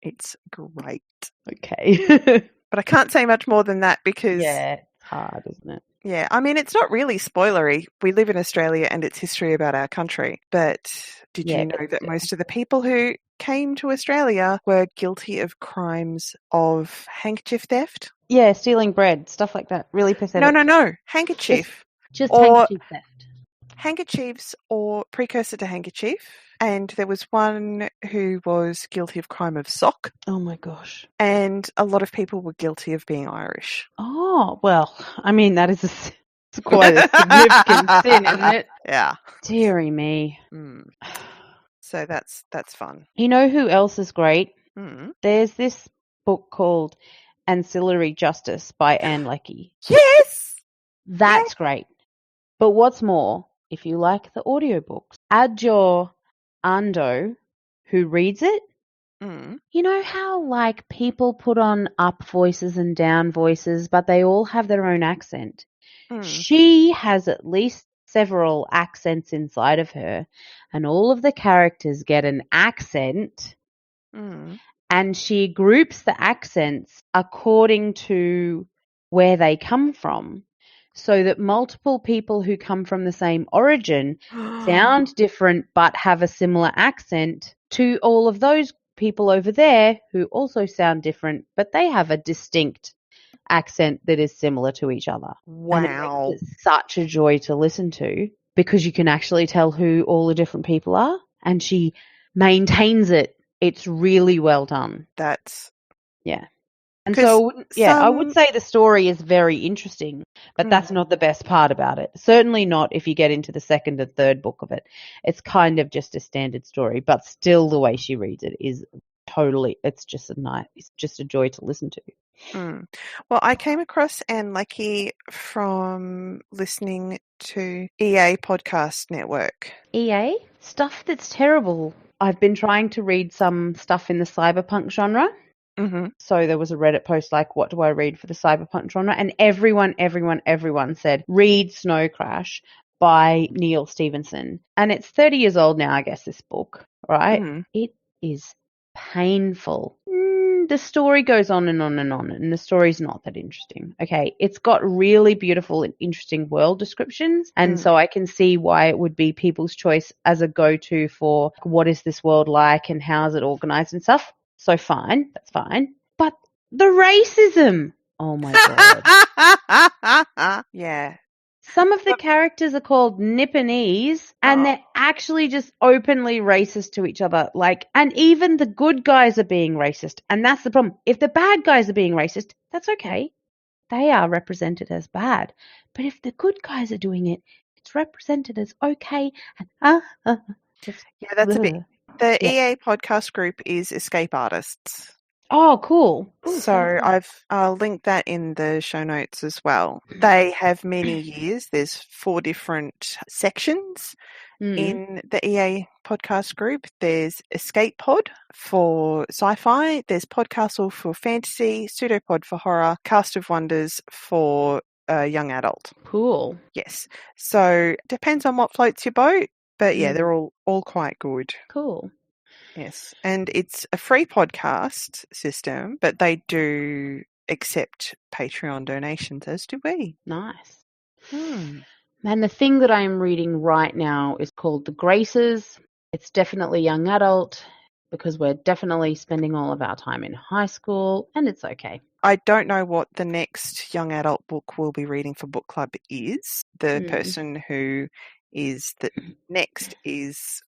Speaker 2: It's great.
Speaker 1: Okay.
Speaker 2: But I can't say much more than that because
Speaker 1: yeah, it's hard, isn't it?
Speaker 2: yeah, I mean, it's not really spoilery. We live in Australia and it's history about our country. But did you know that most of the people who came to Australia were guilty of crimes of handkerchief theft?
Speaker 1: Yeah, stealing bread, stuff like that. Really pathetic.
Speaker 2: No. Handkerchief.
Speaker 1: Just
Speaker 2: or
Speaker 1: handkerchief theft.
Speaker 2: Handkerchiefs or precursor to handkerchief. And there was one who was guilty of crime of sock.
Speaker 1: Oh my gosh.
Speaker 2: And a lot of people were guilty of being Irish.
Speaker 1: Oh, well, I mean, that is it's quite a significant sin, isn't it?
Speaker 2: Yeah.
Speaker 1: Deary me.
Speaker 2: So that's fun.
Speaker 1: You know who else is great?
Speaker 2: There's
Speaker 1: this book called Ancillary Justice by Anne Leckie.
Speaker 2: Yes!
Speaker 1: That's great. But what's more, if you like the audiobooks, add your Ando who reads it. You know how like people put on up voices and down voices, but they all have their own accent? She has at least several accents inside of her, and all of the characters get an accent, and she groups the accents according to where they come from, so that multiple people who come from the same origin sound different but have a similar accent to all of those people over there who also sound different, but they have a distinct accent that is similar to each other.
Speaker 2: Wow.
Speaker 1: And it makes it such a joy to listen to because you can actually tell who all the different people are, and she maintains it. It's really well done. Yeah. And so, I would say the story is very interesting, but that's not the best part about it. Certainly not if you get into the second and third book of it. It's kind of just a standard story, but still the way she reads it is totally, it's just a joy to listen to.
Speaker 2: Well, I came across Anne Leckie from listening to EA Podcast Network.
Speaker 1: EA? Stuff that's terrible. I've been trying to read some stuff in the cyberpunk genre. So there was a Reddit post like, what do I read for the cyberpunk genre? And everyone said, read Snow Crash by Neil Stephenson. And it's 30 years old now, I guess, this book, right? It is painful. The story goes on and on and on, and the story's not that interesting. Okay, it's got really beautiful and interesting world descriptions, and so I can see why it would be people's choice as a go-to for what is this world like and how is it organized and stuff. So fine, that's fine. But the racism, oh my God.
Speaker 2: Yeah.
Speaker 1: Some of the characters are called Nipponese, and they're actually just openly racist to each other. Like, and even the good guys are being racist. And that's the problem. If the bad guys are being racist, that's okay. They are represented as bad. But if the good guys are doing it, it's represented as okay. And,
Speaker 2: yeah, that's a bit. The EA podcast group is Escape Artists.
Speaker 1: Oh, cool.
Speaker 2: So I'll link that in the show notes as well. They have many years. There's 4 different sections in the EA podcast group. There's Escape Pod for sci-fi. There's Podcastle for fantasy, Pseudopod for horror, Cast of Wonders for young adult.
Speaker 1: Cool.
Speaker 2: Yes. So depends on what floats your boat. But yeah, they're all quite good.
Speaker 1: Cool.
Speaker 2: Yes, and it's a free podcast system, but they do accept Patreon donations, as do we.
Speaker 1: Nice. And the thing that I am reading right now is called The Graces. It's definitely young adult because we're definitely spending all of our time in high school, and it's okay.
Speaker 2: I don't know what the next young adult book we'll be reading for book club is. The person who is the next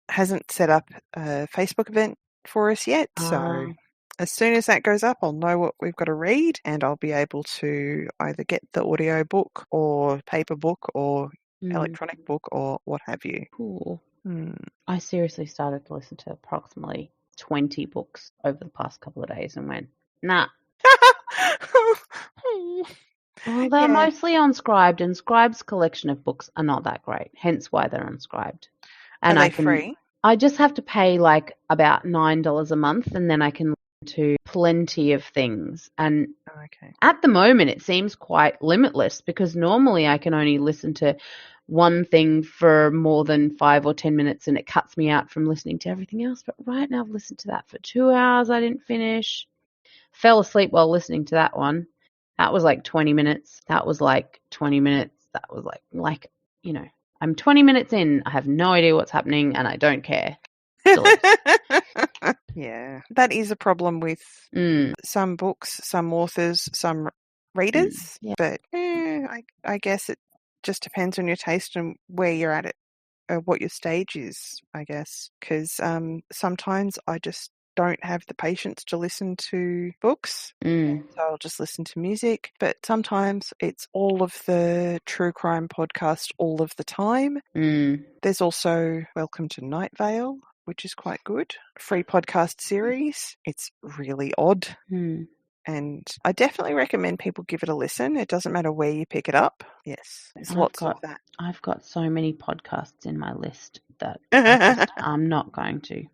Speaker 2: hasn't set up a Facebook event for us yet. So as soon as that goes up, I'll know what we've got to read, and I'll be able to either get the audio book or paper book or electronic book or what have you.
Speaker 1: Cool. I seriously started to listen to approximately 20 books over the past couple of days and went, nah. Well, they're
Speaker 2: Yeah.
Speaker 1: mostly on Scribed, and Scribed's collection of books are not that great, hence why they're on Scribed.
Speaker 2: Are
Speaker 1: And
Speaker 2: they free?
Speaker 1: I just have to pay like about $9 a month, and then I can listen to plenty of things. And
Speaker 2: Oh, okay.
Speaker 1: at the moment, it seems quite limitless because normally I can only listen to one thing for more than 5 or 10 minutes and it cuts me out from listening to everything else. But right now I've listened to that for 2 hours. I didn't finish. Fell asleep while listening to that one. That was like 20 minutes. That was like 20 minutes. That was like, I'm 20 minutes in. I have no idea what's happening and I don't care. Delete.
Speaker 2: Yeah, that is a problem with
Speaker 1: Mm,
Speaker 2: some books, some authors, some readers.
Speaker 1: yeah.
Speaker 2: But I guess it just depends on your taste and where you're at it, what your stage is, I guess. Because sometimes I just don't have the patience to listen to books.
Speaker 1: Mm,
Speaker 2: So I'll just listen to music. But sometimes it's all of the true crime podcast all of the time.
Speaker 1: mm.
Speaker 2: There's also Welcome to Night Vale, which is quite good. Free podcast series. It's really odd.
Speaker 1: Mm.
Speaker 2: And I definitely recommend people give it a listen. It doesn't matter where you pick it up. Yes, there's lots of that.
Speaker 1: I've got so many podcasts in my list that
Speaker 2: I
Speaker 1: I'm not going to.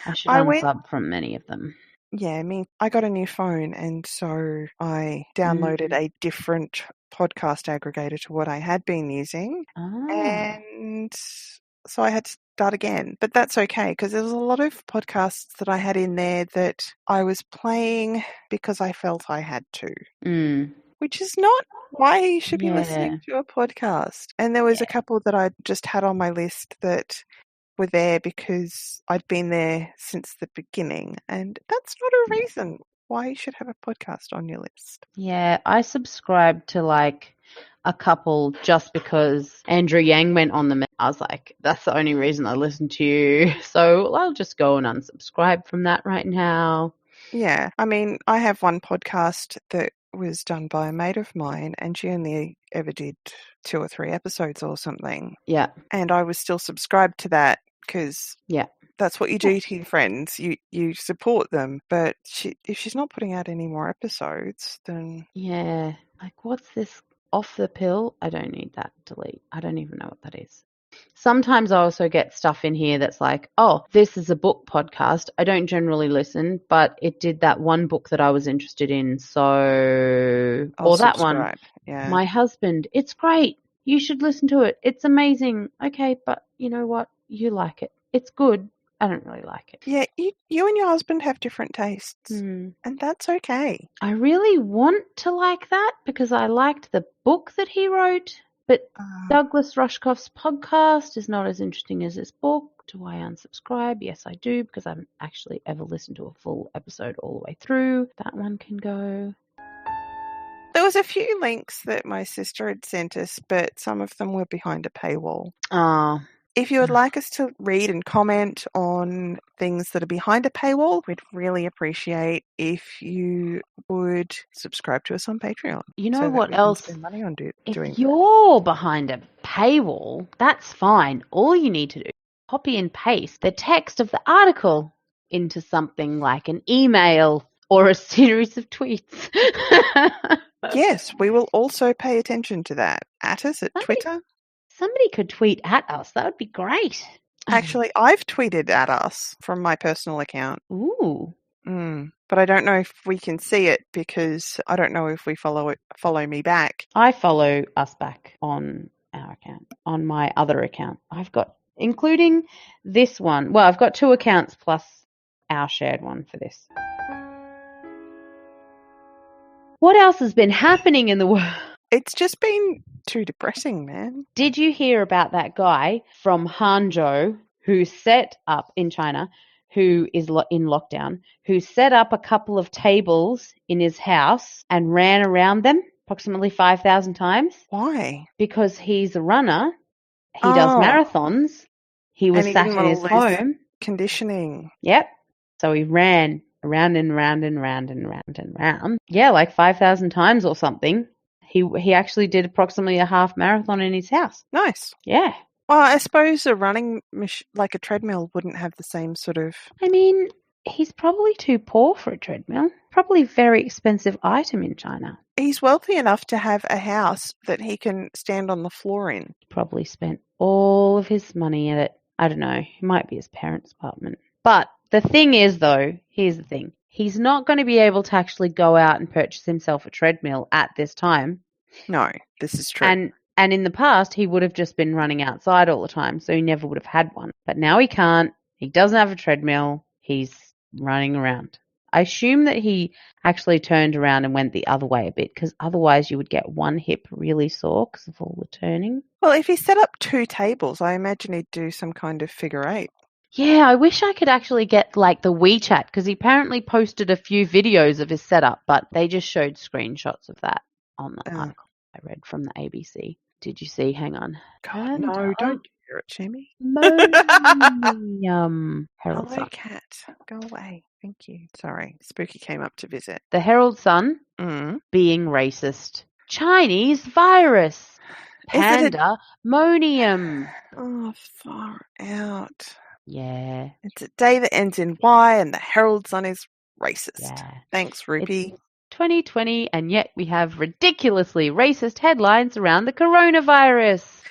Speaker 1: I should unsub from many of them.
Speaker 2: Yeah, I got a new phone, and so I downloaded a different podcast aggregator to what I had been using. And so I had to start again. But that's okay, because there was a lot of podcasts that I had in there that I was playing because I felt I had to. Which is not why you should be listening to a podcast. And there was a couple that I just had on my list that were there because I'd been there since the beginning. And that's not a reason why you should have a podcast on your list.
Speaker 1: Yeah, I subscribed to like a couple just because Andrew Yang went on them. I was like, that's the only reason I listen to you. So I'll just go and unsubscribe from that right now.
Speaker 2: Yeah, I mean, I have one podcast that was done by a mate of mine, and she only ever did 2 or 3 episodes or something.
Speaker 1: Yeah.
Speaker 2: And I was still subscribed to that because that's what you do to your friends. You support them. But if she's not putting out any more episodes, then...
Speaker 1: Yeah. Like, what's this off the pill? I don't need that. Delete. I don't even know what that is. Sometimes I also get stuff in here that's like, oh, this is a book podcast. I don't generally listen, but it did that one book that I was interested in. So,
Speaker 2: I'll
Speaker 1: that
Speaker 2: subscribe.
Speaker 1: one.
Speaker 2: Yeah.
Speaker 1: My husband, it's great. You should listen to it. It's amazing. Okay, but you know what? You like it. It's good. I don't really like it.
Speaker 2: Yeah, you and your husband have different tastes, and that's okay.
Speaker 1: I really want to like that because I liked the book that he wrote. But Douglas Rushkoff's podcast is not as interesting as this book. Do I unsubscribe? Yes, I do, because I haven't actually ever listened to a full episode all the way through. That one can go.
Speaker 2: There was a few links that my sister had sent us, but some of them were behind a paywall. If you would like us to read and comment on things that are behind a paywall, we'd really appreciate if you would subscribe to us on Patreon.
Speaker 1: You know
Speaker 2: so
Speaker 1: what
Speaker 2: that we can
Speaker 1: else?
Speaker 2: spend money on doing
Speaker 1: If you're behind a paywall, that's fine. All you need to do is copy and paste the text of the article into something like an email or a series of tweets.
Speaker 2: Yes, we will also pay attention to that. At us at Twitter.
Speaker 1: Somebody could tweet at us. That would be great.
Speaker 2: Actually, I've tweeted at us from my personal account.
Speaker 1: Ooh.
Speaker 2: But I don't know if we can see it because I don't know if we follow me back.
Speaker 1: I follow us back on our account, on my other account. I've got, including this one. Well, I've got 2 accounts plus our shared one for this. What else has been happening in the world?
Speaker 2: It's just been too depressing, man.
Speaker 1: Did you hear about that guy from Hangzhou who set up in China, who is in lockdown, who set up a couple of tables in his house and ran around them approximately 5,000 times?
Speaker 2: Why?
Speaker 1: Because he's a runner. He does marathons. He was sat in his home.
Speaker 2: Conditioning.
Speaker 1: Yep. So he ran around and round and round and round and round. Yeah, like 5,000 times or something. He actually did approximately a half marathon in his house.
Speaker 2: Nice.
Speaker 1: Yeah.
Speaker 2: Well, I suppose a running like a treadmill wouldn't have the same sort of...
Speaker 1: I mean, He's probably too poor for a treadmill. Probably a very expensive item in China.
Speaker 2: He's wealthy enough to have a house that he can stand on the floor in.
Speaker 1: Probably spent all of his money at it. I don't know. It might be his parents' apartment. But the thing is, though, here's the thing. He's not going to be able to actually go out and purchase himself a treadmill at this time.
Speaker 2: No, this is true.
Speaker 1: And in the past, he would have just been running outside all the time, so he never would have had one. But now he can't. He doesn't have a treadmill. He's running around. I assume that he actually turned around and went the other way a bit, because otherwise you would get one hip really sore because of all the turning.
Speaker 2: Well, if he set up 2 tables, I imagine he'd do some kind of figure 8.
Speaker 1: Yeah, I wish I could actually get like the WeChat, because he apparently posted a few videos of his setup, but they just showed screenshots of that on the article I read from the ABC. Did you see? Hang on.
Speaker 2: God, no, don't hear it, Jimmy.
Speaker 1: Herald
Speaker 2: Hello,
Speaker 1: Sun.
Speaker 2: cat. Go away. Thank you. Sorry, Spooky came up to visit.
Speaker 1: The Herald Sun being racist. Chinese virus. Pandemonium.
Speaker 2: Oh, far out.
Speaker 1: Yeah.
Speaker 2: It's a day that ends in Y and the Herald Sun is racist.
Speaker 1: Yeah.
Speaker 2: Thanks, Rupee.
Speaker 1: It's 2020 and yet we have ridiculously racist headlines around the coronavirus.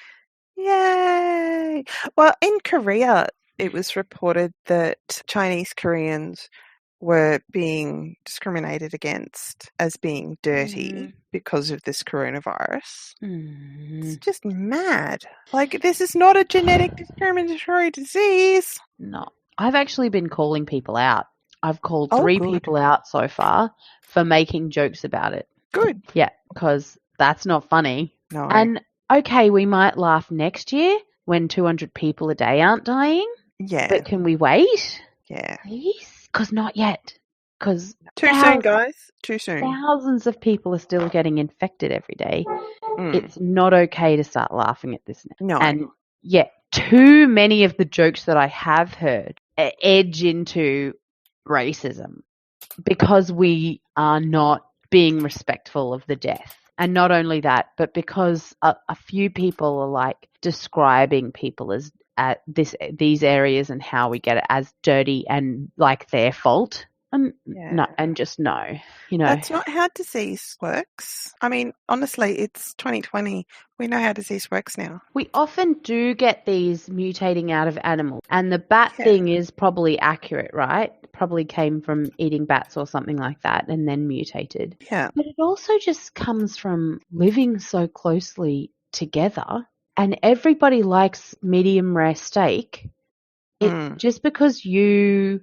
Speaker 2: Yay! Well, in Korea, it was reported that Chinese Koreans were being discriminated against as being dirty because of this coronavirus. It's just mad. Like, this is not a genetic discriminatory disease.
Speaker 1: No. I've actually been calling people out. I've called 3 people out so far for making jokes about it.
Speaker 2: Good.
Speaker 1: Yeah, because that's not funny.
Speaker 2: No.
Speaker 1: And, okay, we might laugh next year when 200 people a day aren't dying.
Speaker 2: Yeah.
Speaker 1: But can we wait?
Speaker 2: Yeah.
Speaker 1: Please? Because not yet. Because
Speaker 2: too soon, guys. Too soon.
Speaker 1: Thousands of people are still getting infected every day. It's not okay to start laughing at this now.
Speaker 2: No.
Speaker 1: And, yeah, too many of the jokes that I have heard edge into racism because we are not being respectful of the death. And not only that, but because a few people are like describing people as at these areas and how we get it as dirty and like their fault. No, and just no, you know.
Speaker 2: That's not how disease works. I mean, honestly, it's 2020. We know how disease works now.
Speaker 1: We often do get these mutating out of animals, and the bat thing is probably accurate, right? Probably came from eating bats or something like that and then mutated.
Speaker 2: Yeah.
Speaker 1: But it also just comes from living so closely together, and everybody likes medium rare steak. Just because you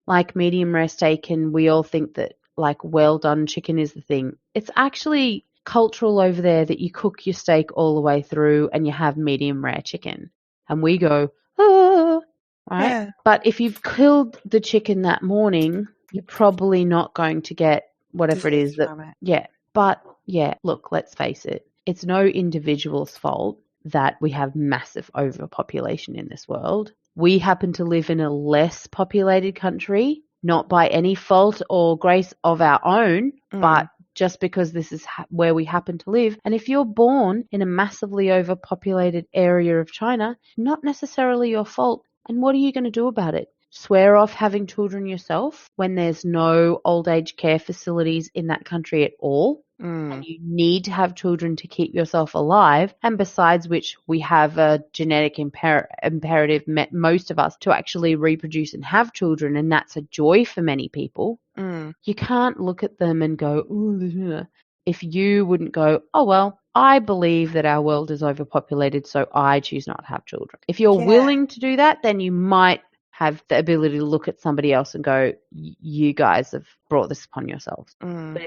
Speaker 1: like medium rare steak and we all think that like well done chicken is the thing. It's actually cultural over there that you cook your steak all the way through and you have medium rare chicken. And we go, oh, right? Yeah. But if you've killed the chicken that morning, you're probably not going to get whatever disease it is that, yeah. But yeah, look, let's face it. It's no individual's fault that we have massive overpopulation in this world. We happen to live in a less populated country, not by any fault or grace of our own, but just because this is where we happen to live. And if you're born in a massively overpopulated area of China, not necessarily your fault. And what are you going to do about it? Swear off having children yourself when there's no old age care facilities in that country at all? And you need to have children to keep yourself alive. And besides which, we have a genetic imperative, most of us, to actually reproduce and have children. And that's a joy for many people. You can't look at them and go, ooh, if you wouldn't go, oh, well, I believe that our world is overpopulated, so I choose not to have children. If you're willing to do that, then you might have the ability to look at somebody else and go, you guys have brought this upon yourselves. But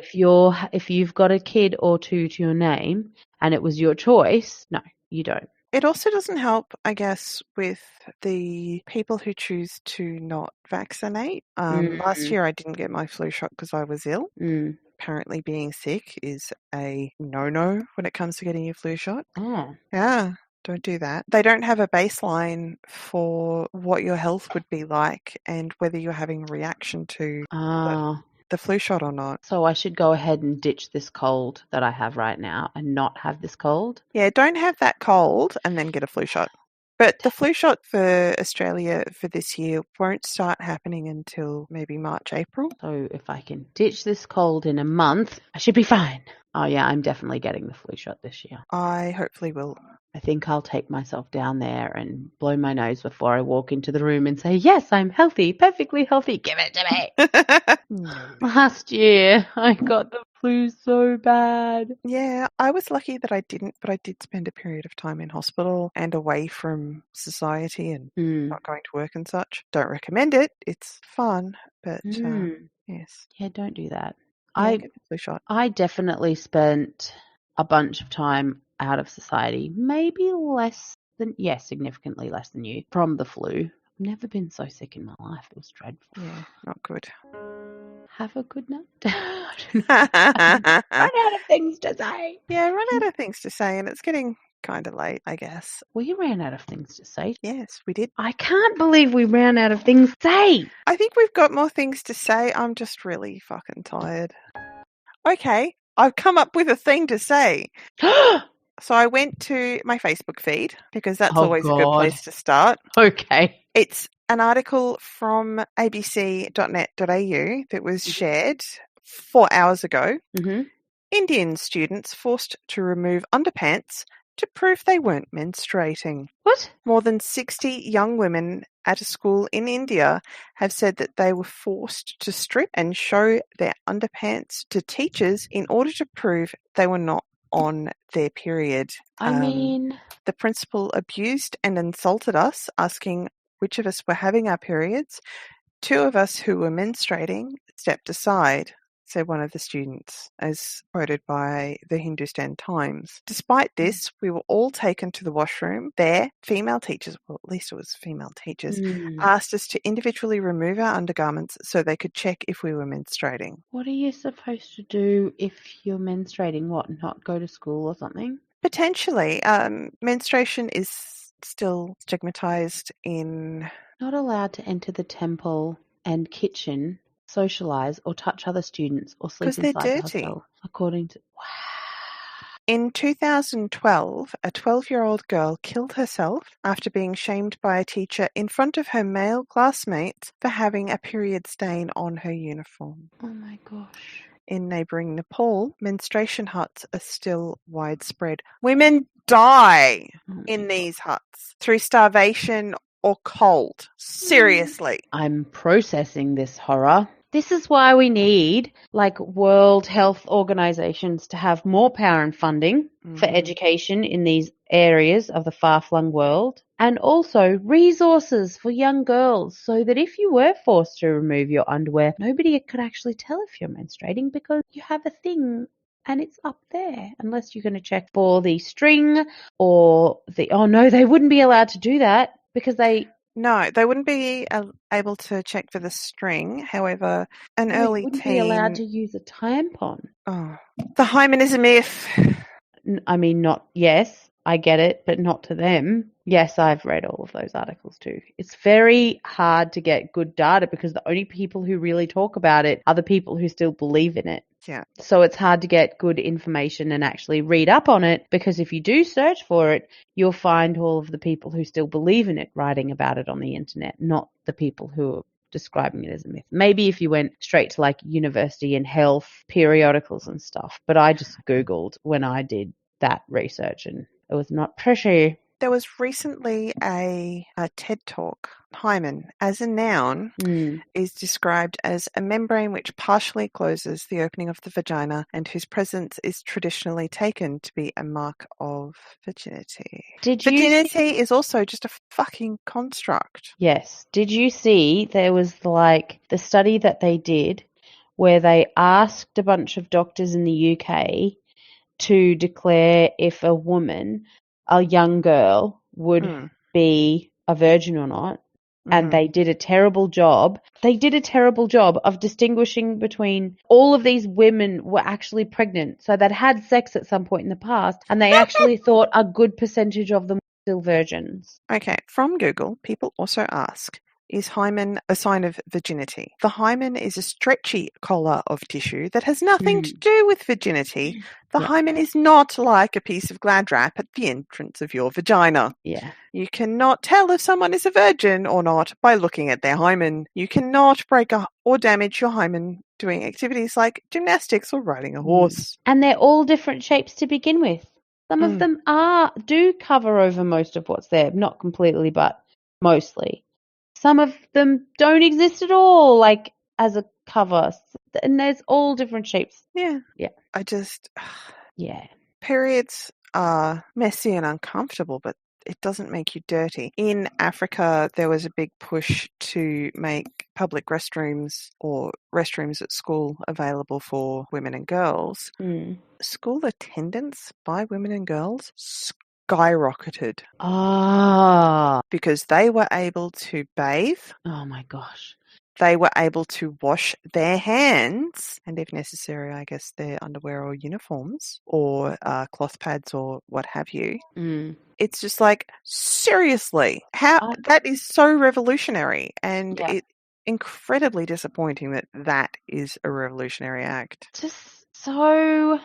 Speaker 1: if you've got a kid or 2 to your name and it was your choice, no, you don't.
Speaker 2: It also doesn't help, I guess, with the people who choose to not vaccinate. Last year I didn't get my flu shot because I was ill. Apparently being sick is a no-no when it comes to getting your flu shot. Yeah. Don't do that. They don't have a baseline for what your health would be like and whether you're having a reaction to the flu shot or not.
Speaker 1: So I should go ahead and ditch this cold that I have right now and not have this cold?
Speaker 2: Yeah, don't have that cold and then get a flu shot. But the flu shot for Australia for this year won't start happening until maybe March, April.
Speaker 1: So if I can ditch this cold in a month, I should be fine. Oh yeah, I'm definitely getting the flu shot this year.
Speaker 2: I hopefully will.
Speaker 1: I think I'll take myself down there and blow my nose before I walk into the room and say, yes, I'm healthy, perfectly healthy. Give it to me.
Speaker 2: No.
Speaker 1: Last year, I got the flu so bad.
Speaker 2: Yeah, I was lucky that I didn't, but I did spend a period of time in hospital and away from society and not going to work and such. Don't recommend it. It's fun, but yes.
Speaker 1: Yeah, don't do that.
Speaker 2: Yeah, get the flu shot.
Speaker 1: I definitely spent a bunch of time out of society, maybe significantly less than you, from the flu. I've never been so sick in my life. It was dreadful.
Speaker 2: Yeah, not good.
Speaker 1: Have a good night. Run out of things to say.
Speaker 2: Yeah, run out of things to say, and it's getting kind of late, I guess.
Speaker 1: We ran out of things to say.
Speaker 2: Yes, we did.
Speaker 1: I can't believe we ran out of things to say.
Speaker 2: I think we've got more things to say. I'm just really fucking tired. Okay, I've come up with a thing to say. So I went to my Facebook feed because that's always a good place to start.
Speaker 1: Okay.
Speaker 2: It's an article from abc.net.au that was shared 4 hours ago.
Speaker 1: Mm-hmm.
Speaker 2: Indian students forced to remove underpants to prove they weren't menstruating.
Speaker 1: What?
Speaker 2: More than 60 young women at a school in India have said that they were forced to strip and show their underpants to teachers in order to prove they were not on their period.
Speaker 1: I mean,
Speaker 2: the principal abused and insulted us, asking which of us were having our periods. 2 of us who were menstruating stepped aside, said one of the students, as quoted by the Hindustan Times. Despite this, we were all taken to the washroom. There, female teachers, well, at least it was female teachers, asked us to individually remove our undergarments so they could check if we were menstruating.
Speaker 1: What are you supposed to do if you're menstruating? What, not go to school or something?
Speaker 2: Potentially. Menstruation is still stigmatized in...
Speaker 1: Not allowed to enter the temple and kitchen, socialize, or touch other students, or sleep inside the hostel, according to... Wow.
Speaker 2: In 2012, a 12-year-old girl killed herself after being shamed by a teacher in front of her male classmates for having a period stain on her uniform.
Speaker 1: Oh my gosh.
Speaker 2: In neighbouring Nepal, menstruation huts are still widespread. Women die in these huts through starvation or cold. Seriously.
Speaker 1: I'm processing this horror. This is why we need, World Health Organizations to have more power and funding for education in these areas of the far-flung world, and also resources for young girls so that if you were forced to remove your underwear, nobody could actually tell if you're menstruating because you have a thing and it's up there, unless you're going to check for the string or oh no, they wouldn't be allowed to do that because
Speaker 2: No, they wouldn't be able to check for the string. However, early
Speaker 1: wouldn't
Speaker 2: teen...
Speaker 1: be allowed to use a tampon.
Speaker 2: Oh, the hymen is a myth.
Speaker 1: I mean, yes, I get it, but not to them. Yes, I've read all of those articles too. It's very hard to get good data because the only people who really talk about it are the people who still believe in it.
Speaker 2: Yeah.
Speaker 1: So it's hard to get good information and actually read up on it because if you do search for it, you'll find all of the people who still believe in it writing about it on the internet, not the people who are describing it as a myth. Maybe if you went straight to university and health periodicals and stuff, but I just Googled when I did that research and it was not pretty.
Speaker 2: There was recently a TED Talk. Hymen, as a noun, is described as a membrane which partially closes the opening of the vagina and whose presence is traditionally taken to be a mark of virginity. Virginity is also just a fucking construct.
Speaker 1: Yes. Did you see there was the study that they did where they asked a bunch of doctors in the UK to declare if a woman, a young girl, would be a virgin or not? And they did a terrible job. They did a terrible job of distinguishing between all of these women were actually pregnant. So they'd had sex at some point in the past and they actually thought a good percentage of them were still virgins.
Speaker 2: Okay, from Google, people also ask, is hymen a sign of virginity? The hymen is a stretchy collar of tissue that has nothing to do with virginity. The
Speaker 1: Yeah.
Speaker 2: hymen is not like a piece of glad wrap at the entrance of your vagina.
Speaker 1: Yeah.
Speaker 2: You cannot tell if someone is a virgin or not by looking at their hymen. You cannot break or damage your hymen doing activities like gymnastics or riding a horse.
Speaker 1: And they're all different shapes to begin with. Some of them do cover over most of what's there. Not completely, but mostly. Some of them don't exist at all, like as a cover. And there's all different shapes.
Speaker 2: Yeah.
Speaker 1: Yeah.
Speaker 2: Yeah. Periods are messy and uncomfortable, but it doesn't make you dirty. In Africa, there was a big push to make public restrooms or restrooms at school available for women and girls. School attendance by women and girls skyrocketed. Because they were able to bathe.
Speaker 1: Oh my gosh.
Speaker 2: They were able to wash their hands and, if necessary, I guess their underwear or uniforms or cloth pads or what have you. It's just like, seriously, that is so revolutionary, and it's incredibly disappointing that is a revolutionary act.
Speaker 1: Just so,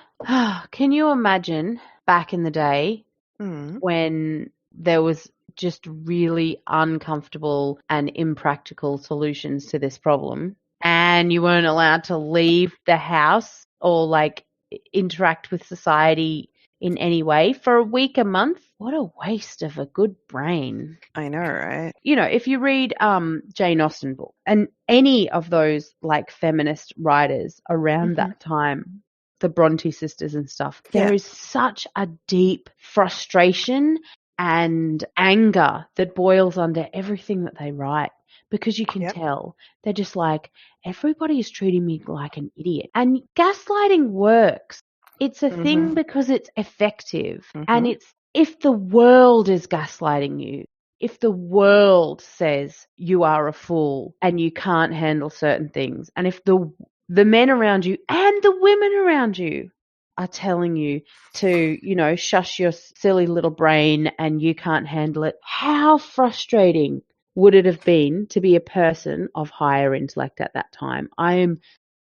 Speaker 1: can you imagine back in the day when there was just really uncomfortable and impractical solutions to this problem, and you weren't allowed to leave the house or like interact with society in any way for a week, a month? What a waste of a good brain.
Speaker 2: I know, right?
Speaker 1: You know, if you read Jane Austen book and any of those like feminist writers around that time, the Bronte sisters and stuff, there is such a deep frustration and anger that boils under everything that they write, because you can tell they're just like, everybody is treating me like an idiot. And gaslighting works. It's a thing because it's effective. And it's, if the world is gaslighting you, if the world says you are a fool and you can't handle certain things, and if the men around you and the women around you are telling you to, you know, shush your silly little brain and you can't handle it, how frustrating would it have been to be a person of higher intellect at that time?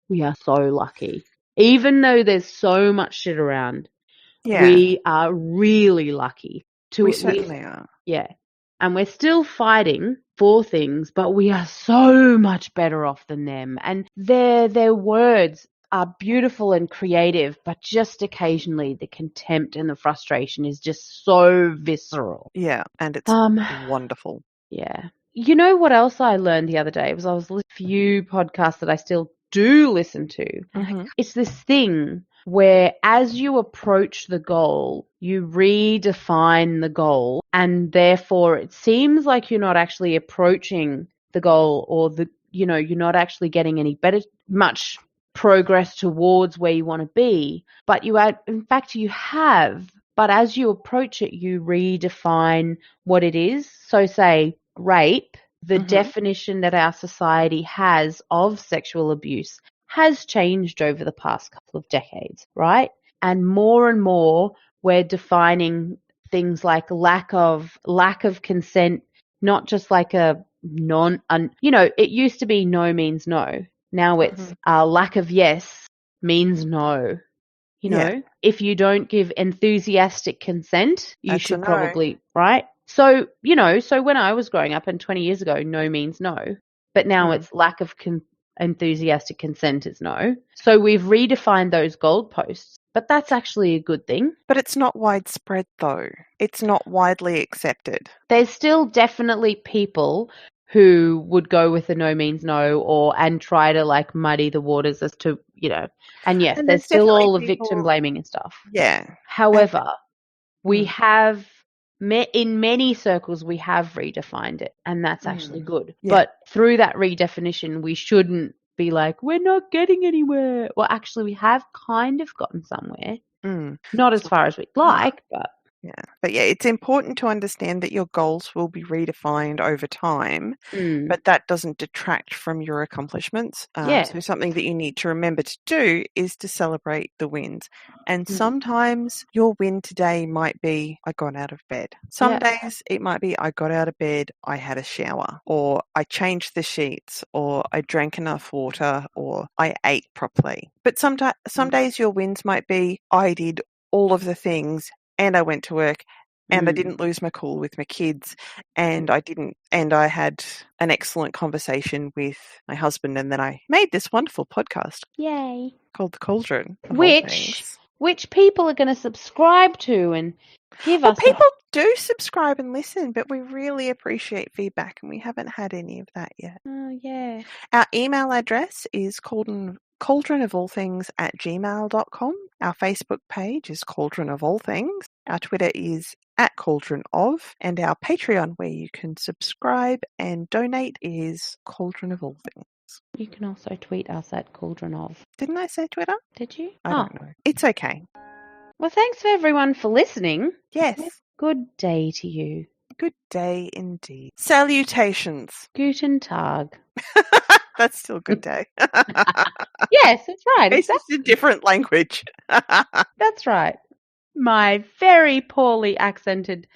Speaker 1: We are so lucky. Even though there's so much shit around, we are really lucky to
Speaker 2: we
Speaker 1: at least,
Speaker 2: certainly are.
Speaker 1: Yeah. And we're still fighting for things, but we are so much better off than them. And their words are beautiful and creative, but just occasionally the contempt and the frustration is just so visceral.
Speaker 2: Yeah, and it's wonderful.
Speaker 1: Yeah. You know what else I learned the other day? I was listening to a few podcasts that I still do listen to. It's this thing where as you approach the goal, you redefine the goal, and therefore it seems like you're not actually approaching the goal, or you're not actually getting any much progress towards where you want to be, but in fact you have. But as you approach it, you redefine what it is. So say rape, the definition that our society has of sexual abuse has changed over the past couple of decades, right? And more we're defining things like lack of consent, not just like it used to be no means no. Now it's lack of yes means no. You know, if you don't give enthusiastic consent, you should probably, right? So, so when I was growing up and 20 years ago, no means no. But now it's lack of enthusiastic consent is no. So we've redefined those goalposts, but that's actually a good thing.
Speaker 2: But it's not widespread, though. It's not widely accepted.
Speaker 1: There's still definitely people who would go with a no means no, and try to like muddy the waters as to, and yes, there's still all the victim blaming and stuff.
Speaker 2: Yeah.
Speaker 1: However, we have, in many circles, we have redefined it, and that's actually good. Yeah. But through that redefinition, we shouldn't be like, we're not getting anywhere. Well, actually, we have kind of gotten somewhere. Not as far as we'd like, but.
Speaker 2: Yeah. But yeah, it's important to understand that your goals will be redefined over time, but that doesn't detract from your accomplishments.
Speaker 1: Yeah.
Speaker 2: So something that you need to remember to do is to celebrate the wins. And sometimes your win today might be, I got out of bed. Some days it might be, I got out of bed, I had a shower, or I changed the sheets, or I drank enough water, or I ate properly. But some days your wins might be, I did all of the things and I went to work and I didn't lose my cool with my kids and I had an excellent conversation with my husband, and then I made this wonderful podcast.
Speaker 1: Yay.
Speaker 2: Called The Cauldron, of all things.
Speaker 1: Which people are going to subscribe to and give us
Speaker 2: people do subscribe and listen, but we really appreciate feedback and we haven't had any of that yet.
Speaker 1: Oh, yeah.
Speaker 2: Our email address is cauldronofallthings@gmail.com. Our Facebook page is Cauldron of All Things. Our Twitter is @CauldronOf, and our Patreon, where you can subscribe and donate, is Cauldron of All Things.
Speaker 1: You can also tweet us at Cauldron of.
Speaker 2: Didn't I say Twitter?
Speaker 1: Did you?
Speaker 2: I don't know. It's okay.
Speaker 1: Well, thanks for everyone for listening.
Speaker 2: Yes.
Speaker 1: Good day to you.
Speaker 2: Good day indeed. Salutations.
Speaker 1: Guten Tag.
Speaker 2: That's still a good day.
Speaker 1: Yes, that's right.
Speaker 2: It's just a different language.
Speaker 1: That's right. My very poorly accented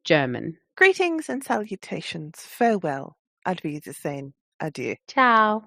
Speaker 1: German.
Speaker 2: Greetings and salutations. Farewell. Auf Wiedersehen. Adieu.
Speaker 1: Ciao.